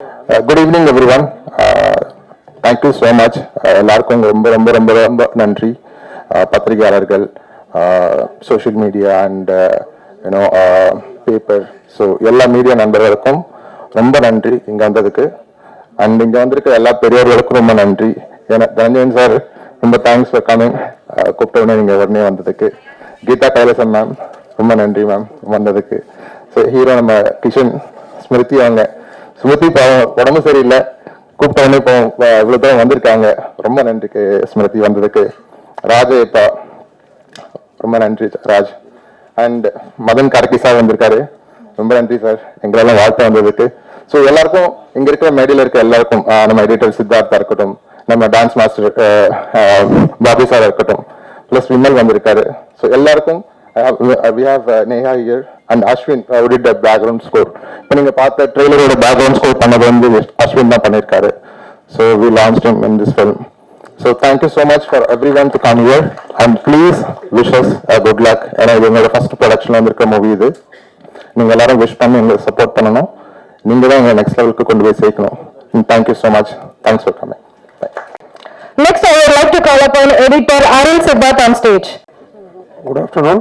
Good evening, everyone. Thank you so much. எல்லாருக்கும் ரொம்ப ரொம்ப ரொம்ப ரொம்ப நன்றி. பத்திரிகையாளர்கள், social media and you know paper, so எல்லா மீடியா நண்பர்களுக்கும் ரொம்ப நன்றி இங்கே வந்ததுக்கு. அண்ட் இங்கே வந்திருக்க எல்லா பெரியவர்களுக்கும் ரொம்ப நன்றி. ஏன்னா தனஞ்சயன் சார் ரொம்ப தேங்க்ஸ் ஃபார் கமிங். கூப்பிட்டவுடனே நீங்கள் உடனே வந்ததுக்கு. கீதா கைலாசன் மேம் ரொம்ப நன்றி மேம் வந்ததுக்கு. ஸோ ஹீரோ நம்ம கிஷன், ஸ்மிருதி அவங்க ஸ்மிருதி உடம்பு சரியில்லை, கூப்பிட்டவொடனே இப்போ இவ்வளோ தூரம் வந்திருக்காங்க. ரொம்ப நன்றி ஸ்மிருதி வந்ததுக்கு. ராஜயப்பா ரொம்ப நன்றி ராஜ். அண்ட் மதன் கார்கி சார் வந்திருக்காரு, ரொம்ப நன்றி சார் எங்களெல்லாம் வாழ்த்து வந்ததுக்கு. ஸோ எல்லாருக்கும் இங்கே இருக்கிற மேடையில் இருக்க எல்லாருக்கும், நம்ம எடிட்டர் சித்தார்த்தா இருக்கட்டும், நம்ம டான்ஸ் மாஸ்டர் பாபி சார் இருக்கட்டும், ப்ளஸ் விமல் வந்திருக்காரு. ஸோ எல்லாருக்கும் we have Neha here and Ashwin who did the background score. இப்போ நீங்க பார்த்த ட்ரெய்லரோட பேக்ரவுண்ட் ஸ்கோர் பண்ணது வந்து அஸ்வின் தான் பண்ணியிருக்காரு. So we launched him in this film. So thank you so much for everyone to come here and please wish us good luck. ஏன்னா இது என்னோட ஃபர்ஸ்ட் ப்ரொடக்ஷன்ல வந்திருக்க மூவி இது. நீங்க எல்லாரும் விஷ் பண்ணி எங்களை சப்போர்ட் பண்ணணும். நீங்க தான் எங்களை நெக்ஸ்ட் லெவலுக்கு கொண்டு போய் சேர்க்கணும். Thank you so much. Thanks for coming. Bye. Next, I would like to call upon editor Arun Siddharth on stage. Good afternoon.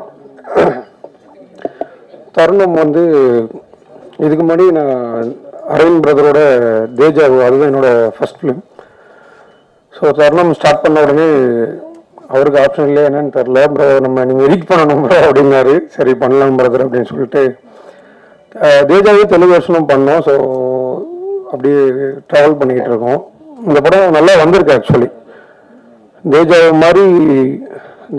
தருணம் வந்து இதுக்கு முன்னாடி நான் அரவிந்த் பிரதரோட தேஜாவு, அதுதான் என்னோட ஃபர்ஸ்ட் ஃபிலிம். ஸோ தருணம் ஸ்டார்ட் பண்ண உடனே அவருக்கு ஆப்ஷன் இல்லை, என்னன்னு தெரில. ப்ரோ நம்ம நீங்கள் எடிட் பண்ணணும் ப்ரோ அப்படின்னாரு. சரி பண்ணலாம் பிரதர் அப்படின்னு சொல்லிட்டு தேஜாவே தெலுங்கு வருஷனும் பண்ணோம். ஸோ அப்படியே ட்ராவல் பண்ணிக்கிட்டு இருக்கோம். இந்த படம் நல்லா வந்திருக்கு. ஆக்சுவலி தேஜாவை மாதிரி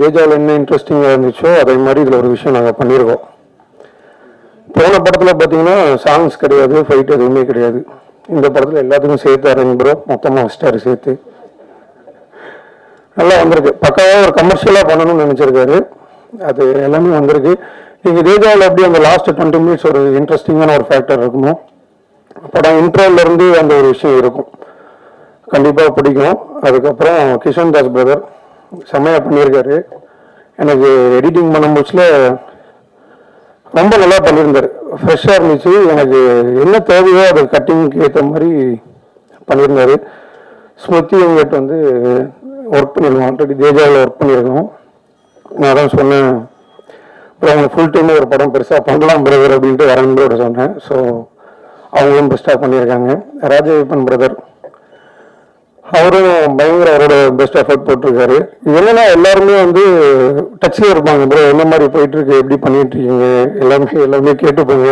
தேஜாவில் என்ன இன்ட்ரெஸ்டிங்காக இருந்துச்சோ அதே மாதிரி இதில் ஒரு விஷயம் நாங்கள் பண்ணியிருக்கோம். போன படத்தில் பார்த்தீங்கன்னா சாங்ஸ் கிடையாது, ஃபைட் எதுவுமே கிடையாது. இந்த படத்தில் எல்லாத்துக்கும் சேர்த்து அரேஞ்ச் ப்ரோ மொத்தமாக ஸ்டார் சேர்த்து நல்லா வந்திருக்கு. பக்காவாக ஒரு கமர்ஷியலாக பண்ணணும்னு நினச்சிருக்காரு. அது எல்லாமே வந்திருக்கு. நீங்கள் தேஜாவில் எப்படி அந்த லாஸ்ட் 20 மினிட்ஸ் ஒரு இன்ட்ரெஸ்டிங்கான ஒரு ஃபேக்டர் இருக்குமோ, படம் இன்ட்ரோலேருந்து அந்த ஒரு விஷயம் இருக்கும், கண்டிப்பாக பிடிக்கும். அதுக்கப்புறம் கிஷன் தாஸ் பிரதர் செம்மையாக பண்ணியிருக்காரு. எனக்கு எடிட்டிங் பண்ணும்போதுல ரொம்ப நல்லா பண்ணியிருந்தார். ஃப்ரெஷ்ஷாக இருந்துச்சு. எனக்கு என்ன தேவையோ அது கட்டிங்க்கு ஏற்ற மாதிரி பண்ணியிருந்தார். ஸ்மிருதி எங்கிட்ட வந்து ஒர்க் பண்ணியிருக்கோம், ஆல்ரெடி தேஜாவில் ஒர்க் பண்ணியிருக்கோம். நான் தான் சொன்னேன், அப்புறம் அவங்க ஃபுல் டைம் ஒரு படம் பெருசாக பண்ணலாம் பிரதர் அப்படின்ட்டு வரேன் சொன்னேன். ஸோ அவங்களும் பெஸ்ட்டாக பண்ணியிருக்காங்க. ராஜவிப்பன் பிரதர் அவரும் பயங்கர அவரோட பெஸ்ட் எஃபர்ட் போட்டிருக்காரு. இது என்னன்னா எல்லாருமே வந்து டச்சில் இருப்பாங்க. ப்ரோ என்ன மாதிரி போயிட்டுருக்கு, எப்படி பண்ணிட்டு இருக்கீங்க, எல்லாமே கேட்டுப்போங்க.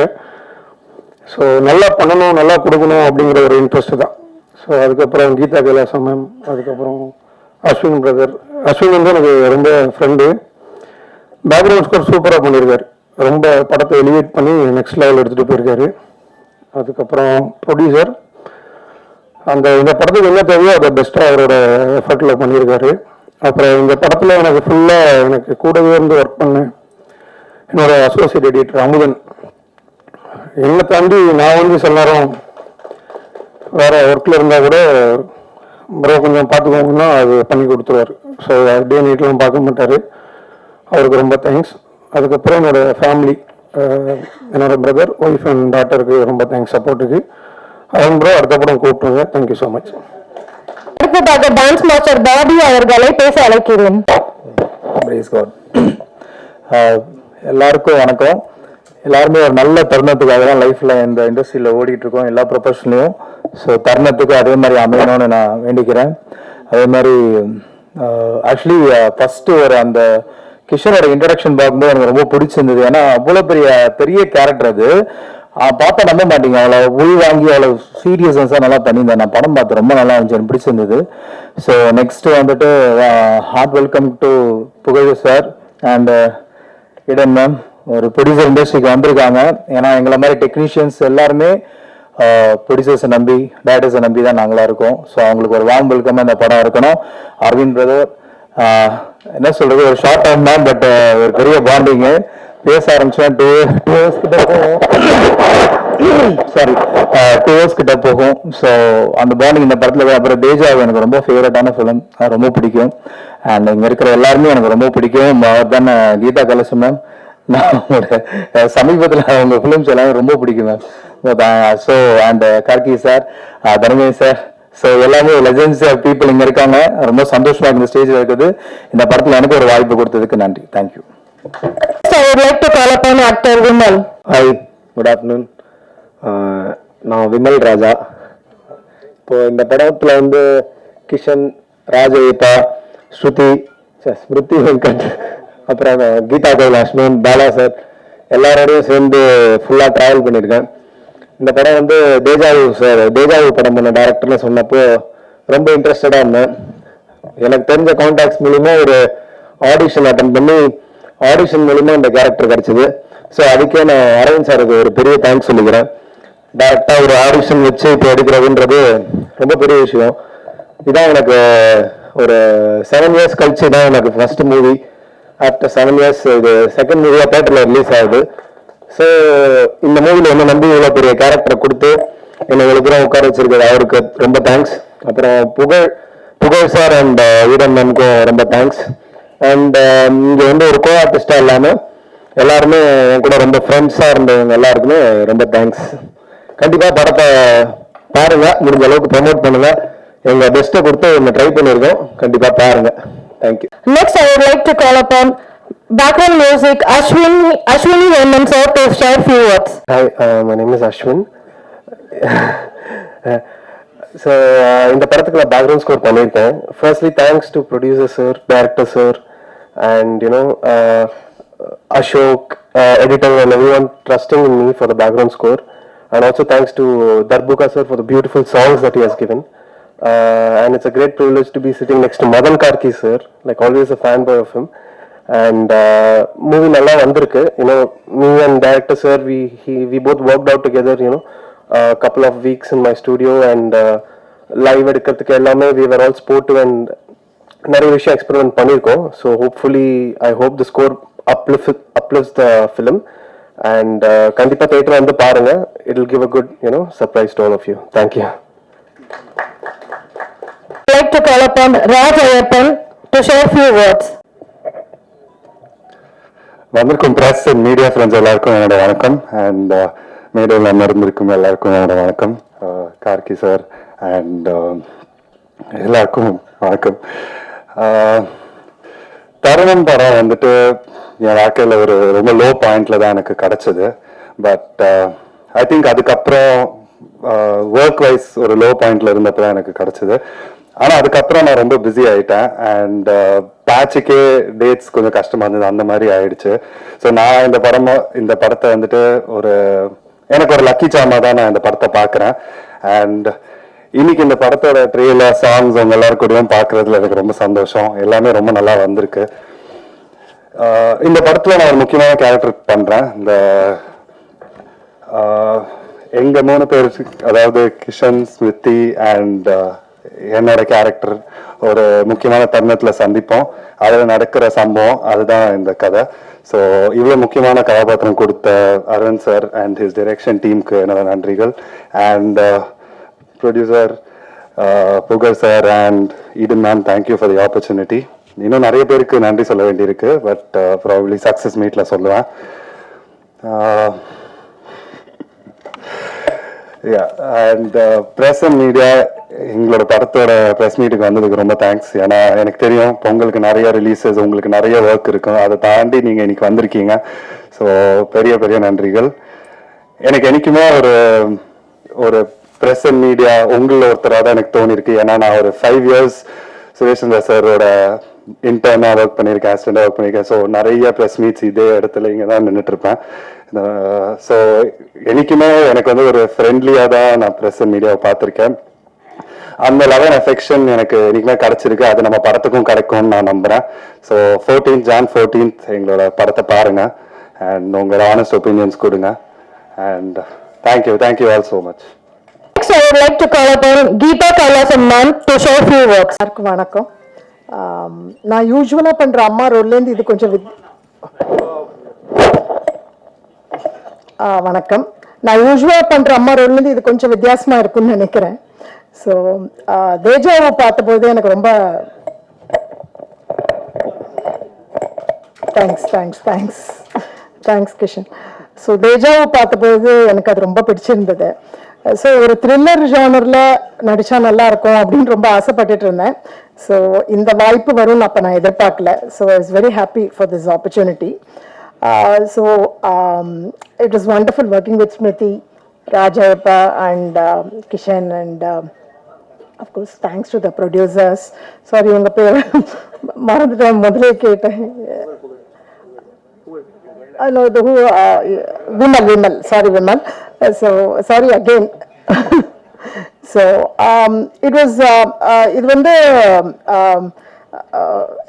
ஸோ நல்லா பண்ணணும், நல்லா கொடுக்கணும் அப்படிங்கிற ஒரு இன்ட்ரெஸ்ட் தான். ஸோ அதுக்கப்புறம் கீதா கைலாசம் மேம், அதுக்கப்புறம் அஸ்வின் பிரதர். அஸ்வின் வந்து எனக்கு ரொம்ப ஃப்ரெண்டு. பேக்ரவுண்ட் ஸ்கோர் சூப்பராக பண்ணியிருக்காரு. ரொம்ப படத்தை எலிவேட் பண்ணி நெக்ஸ்ட் லெவல் எடுத்துகிட்டு போயிருக்காரு. அதுக்கப்புறம் ப்ரொடியூசர் இந்த படத்துக்கு என்ன தேவையோ அதை பெஸ்ட்டாக அவரோட எஃபர்ட்டில் பண்ணியிருக்காரு. அப்புறம் இந்த படத்தில் எனக்கு ஃபுல்லாக எனக்கு கூடவே இருந்து ஒர்க் பண்ணேன் என்னோட அசோசியேட் எடிட்டர் அமுதன். என்னை தாண்டி நான் வந்து சில நேரம் வேறு ஒர்க்கில் இருந்தால் கூட ப்ரோ கொஞ்சம் பார்த்துக்கோங்கன்னா அது பண்ணி கொடுத்துருவார். ஸோ டே நைட்லாம் பார்க்க மாட்டார். அவருக்கு ரொம்ப தேங்க்ஸ். அதுக்கப்புறம் என்னோட ஃபேமிலி, என்னோட பிரதர், ஒய்ஃப் அண்ட் டாட்டருக்கு ரொம்ப தேங்க்ஸ் சப்போர்ட்டுக்கு. அதன் ப்ரோ அடுத்த படம் கூப்பிட்டுருங்க. Thank you so much. அடுத்ததாக டான்ஸ் மாஸ்டர் பாபி அவர்களை பேச அழைக்கிறேன். எல்லாருக்கும் வணக்கம். எல்லாருமே ஒரு நல்ல தருணத்துக்காக தான் லைஃப்ல இந்த இண்டஸ்ட்ரியில ஓடிட்டு இருக்கோம், எல்லா ப்ரொஃபஷன்லையும். ஸோ தருணத்துக்கு அதே மாதிரி அமையணும்னு நான் வேண்டிக்கிறேன். அதே மாதிரி ஆக்சுவலி ஃபர்ஸ்ட் ஒரு அந்த கிஷனோட இன்ட்ரடக்ஷன் பார்க்கும்போது எனக்கு ரொம்ப பிடிச்சிருந்தது. ஏன்னா அவ்வளோ பெரிய கேரக்டர் அது. பார்த்தா நம்ப மாட்டீங்க, அவ்வளோ உள் வாங்கி அவ்வளோ சீரியஸ்னஸாக நல்லா பண்ணியிருந்தேன். நான் படம் பார்த்து ரொம்ப நல்லா இருந்துச்சு, எனக்கு பிடிச்சிருந்தது. ஸோ நெக்ஸ்ட் வந்துட்டு ஹார்ட் வெல்கம் டு புகழ் சார் அண்ட் இடன் மேம். ஒரு ப்ரொடியூசர் இண்டஸ்ட்ரிக்கு வந்திருக்காங்க. ஏன்னா எங்களை மாதிரி டெக்னீஷியன்ஸ் எல்லாருமே ப்ரொடியூசர்ஸை நம்பி, டேரக்டர்ஸை நம்பி தான் நாங்களாக இருக்கோம். ஸோ அவங்களுக்கு ஒரு வார்ம் வெல்கம் இந்த படம் இருக்கணும். அரவிந்த் பிரதர் என்ன சொல்றது, ஒரு ஷார்ட் டைம் தான், பட் ஒரு பெரிய பாண்டிங்கு. பேச ஆரம்பிச்சேன் 2 இயர்ஸ் கிட்ட போகும். சாரி 2 இயர்ஸ் கிட்ட போகும். ஸோ அந்த பாண்டிங் இந்த படத்தில். அப்புறம் தேஜாவை எனக்கு ரொம்ப ஃபேவரட்டான ஃபிலிம், ரொம்ப பிடிக்கும். அண்ட் இங்கே இருக்கிற எல்லாருமே எனக்கு ரொம்ப பிடிக்கும். அவர் தான் கீதா கைலாசம் மேம். நான் உங்களோட சமீபத்தில் உங்கள் ஃபிலிம்ஸ் எல்லாமே ரொம்ப பிடிக்கும் ma'am. So and Gargi sir, தனமே சார், ஸோ எல்லாமே லெஜெண்ட்ஸ் பீப்புள் இங்கே இருக்காங்க. ரொம்ப சந்தோஷமா இந்த ஸ்டேஜில் இருக்குது. இந்த படத்தில் எனக்கு ஒரு வாய்ப்பு கொடுத்ததுக்கு நன்றி. Thank you. I would like to call upon actor Vimal. Hi, good afternoon. நான் விமல் ராஜா. இப்போ இந்த படத்தில் வந்து கிஷன், ராஜயப்பா, ஸ்மிருதி வெங்கட், அப்புறம் கீதா கைலாஷ்மன், பாலா சார் எல்லாரோடையும் சேர்ந்து ஃபுல்லாக ட்ராவல் பண்ணியிருக்கேன். இந்த படம் வந்து தேஜாவு படம் பண்ண டேரக்டர்னு சொன்னப்போ ரொம்ப இன்ட்ரெஸ்டடாக இருந்தேன். எனக்கு தெரிஞ்ச கான்டாக்ட்ஸ் மூலிமா ஒரு ஆடிஷன் அட்டன் பண்ணி ஆடிஷன் மூலிமா இந்த கேரக்டர் கிடைச்சிது. ஸோ அதுக்கே நான் அரவிந்த் சாருக்கு ஒரு பெரிய தேங்க்ஸ் சொல்லிக்கிறேன். டேரெக்டாக ஒரு ஆடிஷன் வச்சு இப்போ எடுக்கிறதுன்றது ரொம்ப பெரிய விஷயம். இதான் எனக்கு ஒரு 7 years கழிச்சு தான் எனக்கு ஃபர்ஸ்ட் மூவி. ஆஃப்டர் 7 years இது செகண்ட் மூவியாக தேட்டரில் ரிலீஸ் ஆகுது. ஸோ இந்த மூவியில் என்ன நம்பி இவ்வளோ பெரிய கேரக்டரை கொடுத்து என்னை இவ்வளோ உட்கார வச்சிருக்கிறது அவருக்கு ரொம்ப தேங்க்ஸ். அப்புறம் புகழ் சார் அண்ட் ஈடன் மேம்க்கும் ரொம்ப தேங்க்ஸ். அண்ட் இங்கே வந்து ஒரு கோ ஆர்டிஸ்டாக இல்லாமல் எல்லாருமே என் கூட ரொம்ப ஃப்ரெண்ட்ஸாக இருந்தவங்க எல்லாருக்குமே ரொம்ப தேங்க்ஸ். கண்டிப்பாக படத்தை பாருங்க, முடிஞ்ச அளவுக்கு ப்ரமோட் பண்ணுங்க. எங்கள் பெஸ்ட்டை கொடுத்து ஒன்று ட்ரை பண்ணியிருக்கோம், கண்டிப்பாக பாருங்க. Thank you. Next, I would like to call upon background music Ashwini Veman sir to share few words. Hi, my name is Ashwin. So இந்த படத்துக்கு நான் பேக்ரவுண்ட் ஸ்கோர் பண்ணியிருக்கேன். Firstly thanks to producer sir, director sir, and Ashok, editor, and everyone trusting in me for the background score. And also thanks to Darbuka sir for the beautiful songs that he has given. And it's a great privilege to be sitting next to Madan Karki sir, like always a fanboy of him. And movie nalla vandirukku, me and director sir, we both worked out together, a couple of weeks in my studio, and live edukradhukku ellame we were all sportive and நிறைய விஷயம் experiment பண்ணியிருக்கோம். So hopefully I hope the score uplifts the film, and கண்டிப்பாக theatre வந்து பாருங்க. It will give a good surprise to all of you. Thank you. I would like to call upon Raj Ayappan to share few words. வந்திருக்கும் press and media friends எல்லாருக்கும் என்னோட வணக்கம். And மேடையில் அமர்ந்திருக்கும் எல்லாருக்கும் என்னோட வணக்கம். கார்கி சார் அண்ட் எல்லாருக்கும் வணக்கம். தருணம் படம் வந்துட்டு என் வாழ்க்கையில் ஒரு ரொம்ப லோ பாயிண்ட்ல தான் எனக்கு கிடைச்சது. பட் ஐ திங்க் அதுக்கப்புறம் ஒர்க் வைஸ் ஒரு லோ பாயிண்ட்ல இருந்தப்போ தான் எனக்கு கிடைச்சது. ஆனால் அதுக்கப்புறம் நான் ரொம்ப பிஸி ஆயிட்டேன். அண்ட் பேட்சுக்கே டேட்ஸ் கொஞ்சம் கஷ்டமா இருந்தது, அந்த மாதிரி ஆயிடுச்சு. ஸோ நான் இந்த படத்தை வந்துட்டு எனக்கு ஒரு லக்கி சாமா தான் நான் இந்த படத்தை பார்க்குறேன். அண்ட் இன்னைக்கு இந்த படத்தோட ட்ரெய்லர், சாங்ஸ் அவங்க எல்லாரும் கூடயும் பார்க்கறதுல எனக்கு ரொம்ப சந்தோஷம். எல்லாமே ரொம்ப நல்லா வந்திருக்கு. இந்த படத்துல நான் ஒரு முக்கியமான கேரக்டர் பண்றேன். இந்த எங்க 3 பேர், அதாவது கிஷன், ஸ்மிருதி அண்ட் என்னோட கேரக்டர் ஒரு முக்கியமான தருணத்துல சந்திப்போம். அதில் நடக்கிற சம்பவம் அதுதான் இந்த கதை. ஸோ இவ்வளோ முக்கியமான கதாபாத்திரம் கொடுத்த Aravind sir and his direction டீமுக்கு என்னோட நன்றிகள். And producer Pugazh sir and Eden ma'am, thank you for the opportunity. இன்னும் நிறைய பேருக்கு நன்றி சொல்ல வேண்டியிருக்கு, பட் ப்ராபப்ளி சக்ஸஸ் மீட்ல சொல்லுவேன். அண்ட் ப்ரெஸ் அண்ட் மீடியா எங்களோட படத்தோட ப்ரெஸ் மீட்டுக்கு வந்ததுக்கு ரொம்ப தேங்க்ஸ். ஏன்னா எனக்கு தெரியும் பொங்கலுக்கு நிறைய ரிலீசஸ், உங்களுக்கு நிறைய ஒர்க் இருக்கும், அதை தாண்டி நீங்கள் இன்னைக்கு வந்திருக்கீங்க. ஸோ பெரிய பெரிய நன்றிகள். எனக்கு என்னைக்குமே ஒரு ப்ரெஸ் அண்ட் மீடியா உங்களில் ஒருத்தராக தான் எனக்கு தோணிருக்கு. ஏன்னா நான் ஒரு 5 years சுரேஷ் சந்திரா சாரோட இன்டர்னாக ஒர்க் பண்ணியிருக்கேன், அசிஸ்டண்டாக ஒர்க் பண்ணியிருக்கேன். ஸோ நிறைய ப்ரெஸ் மீட்ஸ் இதே இடத்துல இங்கே தான் நின்றுட்டு இருப்பேன். ஸோ என்னைக்குமே எனக்கு ஒரு ஃப்ரெண்ட்லியாக தான் நான் ப்ரெஸ் அண்ட் மீடியாவை பார்த்துருக்கேன். அந்த லவ் அண்ட் அஃபெக்ஷன் எனக்கு என்னைக்குமே கிடைச்சிருக்கு. அது நம்ம படத்துக்கும் கிடைக்கும்னு நான் நம்புறேன். ஸோ Jan 14th எங்களோட படத்தை பாருங்க அண்ட் உங்களோட ஆனஸ்ட் ஒப்பீனியன்ஸ் கொடுங்க. And thank you all so much. Next, I would like to call upon Geeta Kailasam ma'am to share few words. எல்லாருக்கும் வணக்கம். நான் யூஸ்வலாக பண்ணுற அம்மா ரோல்லேருந்து இது கொஞ்சம் வணக்கம். நான் யூஸ்வலாக பண்ணுற அம்மா ரோல்லேருந்து இது கொஞ்சம் வித்தியாசமாக இருக்கும்னு நினைக்கிறேன். ஸோ தேஜாவை பார்த்தபோது எனக்கு ரொம்ப தேங்க்ஸ் கிஷன். ஸோ தேஜாவை பார்த்தபோது எனக்கு அது ரொம்ப பிடிச்சிருந்தது. ஸோ ஒரு த்ரில்லர் ஜானரில் நடித்தா நல்லா இருக்கும் அப்படின்னு ரொம்ப ஆசைப்பட்டுட்டு இருந்தேன். ஸோ இந்த வாய்ப்பு வரும்னு அப்போ நான் எதிர்பார்க்கல. So I was very happy for this opportunity. So it was wonderful working with Smriti, Rajayappa and Kishan, and of course thanks to the producers. Sorry, unga per marandhutam modle keten. I know the who Vimal. Sorry, Vimal. So sorry again. So it was இது வந்து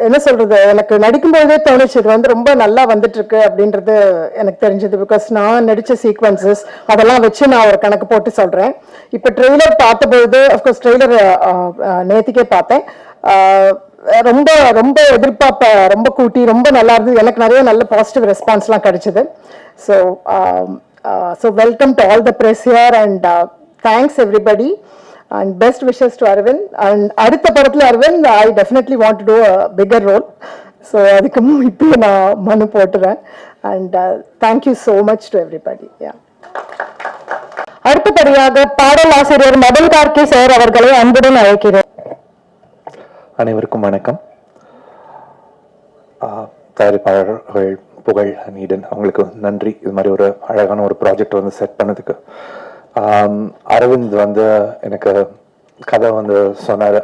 என்ன சொல்றது, எனக்கு நடிக்கும்போதே தோணுச்சு இது வந்து ரொம்ப நல்லா வந்துட்டு இருக்கு அப்படின்றது எனக்கு தெரிஞ்சது. பிகாஸ் நான் நடிச்ச சீக்வன்சஸ் அதெல்லாம் வச்சு நான் ஒரு கணக்கு போட்டு சொல்றேன். இப்போ ட்ரெய்லர் பார்த்தபோது, அஃப்கோர்ஸ் ட்ரெய்லர் நேத்திக்கே பார்த்தேன், ரொம்ப ரொம்ப எதிர்பார்ப்ப ரொம்ப கூட்டி ரொம்ப நல்லா இருந்தது. எனக்கு நிறைய நல்ல பாசிட்டிவ் ரெஸ்பான்ஸ்லாம் கிடைச்சது. So welcome to all the press here and thanks everybody. And best wishes to Arvind. And அடுத்த படத்துல Arvind, I definitely want to do a bigger role. So அதுக்கு இப்போ நான் மனு போட்டுறேன். And thank you so much to everybody. Yeah. அடுத்தபடியாக பாடல் ஆசிரியர் மதன் கார்கி சார் அவர்களை அன்புடன் அழைக்கிறேன். அனைவருக்கும் வணக்கம். தயாரிப்பாளர்கள் புகழ் நீடன் அவங்களுக்கு நன்றி. இது மாதிரி ஒரு அழகான ஒரு ப்ராஜெக்ட் வந்து செட் பண்ணதுக்கு. அரவிந்த் வந்து எனக்கு கதை வந்து சொன்னார்.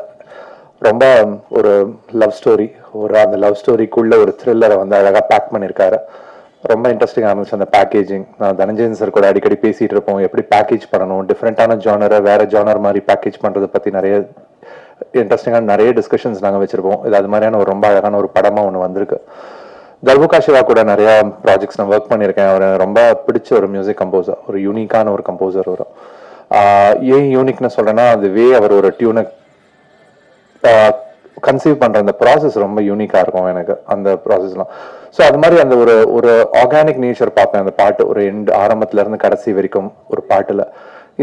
ரொம்ப ஒரு லவ் ஸ்டோரி, அந்த லவ் ஸ்டோரிக்குள்ள ஒரு த்ரில்லரை வந்து அழகாக பேக் பண்ணியிருக்காரு. ரொம்ப இன்ட்ரெஸ்டிங்காக இருந்துச்சு அந்த பேக்கேஜிங். நான் தனஞ்சயன் சார் கூட அடிக்கடி பேசிகிட்டு இருப்போம், எப்படி பேக்கேஜ் பண்ணணும், டிஃப்ரெண்ட்டான ஜானரை வேறு ஜானர் மாதிரி பேக்கேஜ் பண்ணுறதை பற்றி நிறைய இன்ட்ரெஸ்டிங்கான நிறைய டிஸ்கஷன்ஸ் நாங்கள் வச்சுருப்போம். இது அது மாதிரியான ஒரு ரொம்ப அழகான ஒரு படமாக ஒன்று வந்திருக்கு. தர்புகா சிவா கூட நிறைய ப்ராஜெக்ட்ஸ் நான் ஒர்க் பண்ணியிருக்கேன். அவர் ரொம்ப பிடிச்ச ஒரு மியூசிக் கம்போசர், ஒரு யூனிக்கான ஒரு கம்போசர் வரும். ஏன் யூனிக்னு சொல்றேன்னா, அதுவே அவர் ஒரு டியூனை கன்சீவ் பண்ற அந்த ப்ராசஸ் ரொம்ப யூனிக்கா இருக்கும் எனக்கு அந்த ப்ராசஸ்லாம். ஸோ அது மாதிரி அந்த ஒரு ஆர்கானிக் நேச்சர் பார்ப்பேன் அந்த பாட்டு, ஒரு ஆரம்பத்துல இருந்து கடைசி வரைக்கும் ஒரு பாட்டுல.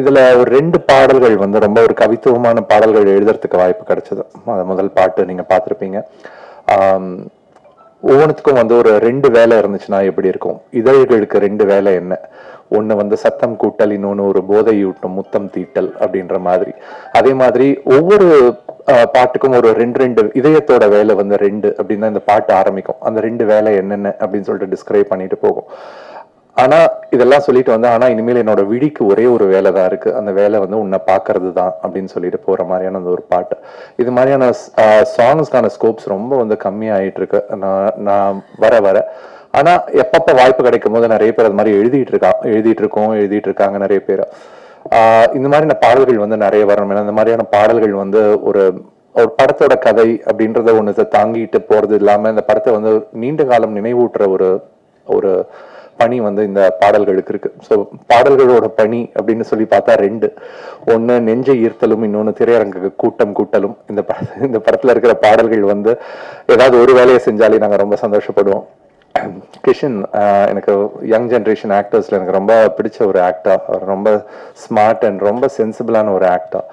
இதுல ஒரு 2 பாடல்கள் வந்து ரொம்ப ஒரு கவித்துவமான பாடல்கள் எழுதுறதுக்கு வாய்ப்பு கிடைச்சது. அது முதல் பாட்டு நீங்க பார்த்துருப்பீங்க. ஒவ்வொன்றுத்துக்கும் வந்து ஒரு 2 வேலை இருந்துச்சுன்னா எப்படி இருக்கும். இதழ்களுக்கு 2 வேலை என்ன, ஒன்று வந்து சத்தம் கூட்டல், இன்னொன்று ஒரு போதையூட்டும் முத்தம் தீட்டல் அப்படின்ற மாதிரி. அதே மாதிரி ஒவ்வொரு பாட்டுக்கும் ஒரு 2 இதயத்தோட வேலை வந்து 2 அப்படின்னு தான் இந்த பாட்டு ஆரம்பிக்கும். அந்த 2 வேலை என்னென்ன அப்படின்னு சொல்லிட்டு டிஸ்கிரைப் பண்ணிட்டு போகும். ஆனா இதெல்லாம் சொல்லிட்டு வந்து, ஆனா இனிமேல் என்னோட விழிக்கு ஒரே ஒரு வேலை தான் இருக்கு, அந்த வேலை வந்து உன்னை பாக்குறது தான் அப்படின்னு சொல்லிட்டு போற மாதிரியான அந்த ஒரு பாட்டு. இது மாதிரியான சாங்ஸ்க்கான ஸ்கோப்ஸ் ரொம்ப வந்து கம்மியாயிட்டு இருக்கு நான் வர. ஆனா எப்பப்ப வாய்ப்பு கிடைக்கும் போது நிறைய பேர் அது மாதிரி எழுதிட்டு இருக்காங்க நிறைய பேர். இந்த மாதிரியான பாடல்கள் வந்து நிறைய வரணும். ஏன்னா இந்த மாதிரியான பாடல்கள் வந்து ஒரு படத்தோட கதை அப்படின்றத ஒண்ணு தாங்கிட்டு போறது இல்லாம இந்த படத்தை வந்து நீண்ட காலம் நினைவூட்டுற ஒரு பணி வந்து இந்த பாடல்களுக்கு இருக்கு. ஸோ பாடல்களோட பணி அப்படின்னு சொல்லி பார்த்தா 2, ஒன்று நெஞ்சை ஈர்த்தலும், இன்னொன்று திரையரங்கு கூட்டலும். இந்த படத்துல இருக்கிற பாடல்கள் வந்து ஏதாவது ஒரு வேலையை செஞ்சாலே நாங்கள் ரொம்ப சந்தோஷப்படுவோம். கிஷன் எனக்கு யங் ஜென்ரேஷன் ஆக்டர்ஸ்ல எனக்கு ரொம்ப பிடிச்ச ஒரு ஆக்டர். அவர் ரொம்ப ஸ்மார்ட் அண்ட் ரொம்ப சென்சிபிளான ஒரு ஆக்டர்.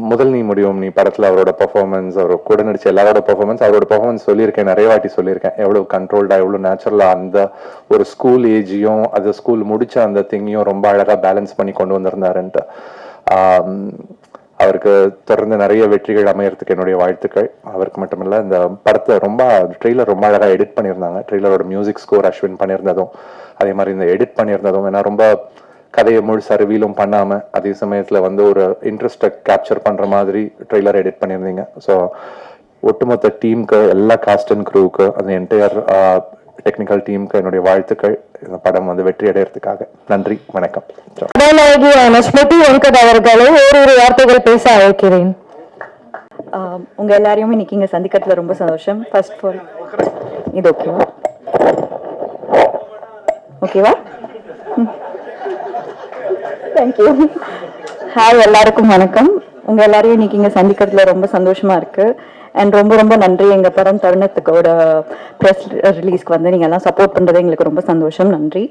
முதல் நீ முடியும் நீ படத்துல அவரோட பெர்ஃபார்மன்ஸ், அவர் கூட நடிச்ச எல்லாரோட பெர்ஃபார்மன்ஸ் சொல்லியிருக்கேன், நிறைய வாட்டி சொல்லியிருக்கேன். எவ்வளவு கண்ட்ரோல்டா, எவ்வளவு நேச்சுரலா அந்த ஒரு ஸ்கூல் ஏஜையும் அது ஸ்கூல் முடிச்ச அந்த திங்கையும் ரொம்ப அழகா பேலன்ஸ் பண்ணி கொண்டு வந்திருந்தாருன்ட்டு. அவருக்கு தொடர்ந்து நிறைய வெற்றிகள் அமையறதுக்கு என்னுடைய வாழ்த்துக்கள். அவருக்கு மட்டுமில்ல, இந்த படத்தை ட்ரெய்லர் ரொம்ப அழகா எடிட் பண்ணியிருந்தாங்க. ட்ரெய்லரோட மியூசிக் ஸ்கோர் அஸ்வின் பண்ணியிருந்ததும், அதே மாதிரி இந்த எடிட் பண்ணியிருந்ததும், ஏன்னா ரொம்ப கதையை முழுசா ரிவீலும் பண்ணாம அதே சமயத்துல வந்து ஒரு இன்ட்ரெஸ்டை கேப்சர் பண்ற மாதிரி ட்ரெய்லர் எடிட் பண்ணியிருந்தீங்க. ஸோ ஒட்டுமொத்த டீமுக்கு, எல்லா காஸ்ட் அண்ட் க்ரூவுக்கு, அந்த என்டையர் டெக்னிக்கல் டீமுக்கு என்னுடைய வாழ்த்துக்கள். இந்த படம் வந்து வெற்றி அடையறதுக்காக நன்றி, வணக்கம். ஸ்மிருதி வெங்கட் அவர்களை ஓரிரு வார்த்தைகள் பேச அழைக்கிறேன். உங்க எல்லாரையும் இன்னைக்கு இங்க சந்திக்கிறதுல ரொம்ப சந்தோஷம். ஃபர்ஸ்ட் ஆஃப் ஆல் இது ஓகேவா? தேங்க்யூ. ஹாய், எல்லாருக்கும் வணக்கம். உங்க எல்லாரையும் இன்னைக்கு இங்க சந்திக்கிறதுல ரொம்ப சந்தோஷமா இருக்கு. அண்ட் ரொம்ப ரொம்ப நன்றி. எங்க படம் தருணத்துக்கோட ப்ரெஸ் ரிலீஸ்க்கு வந்து நீங்க எல்லாம் சப்போர்ட் பண்றது எங்களுக்கு ரொம்ப சந்தோஷம். நன்றி.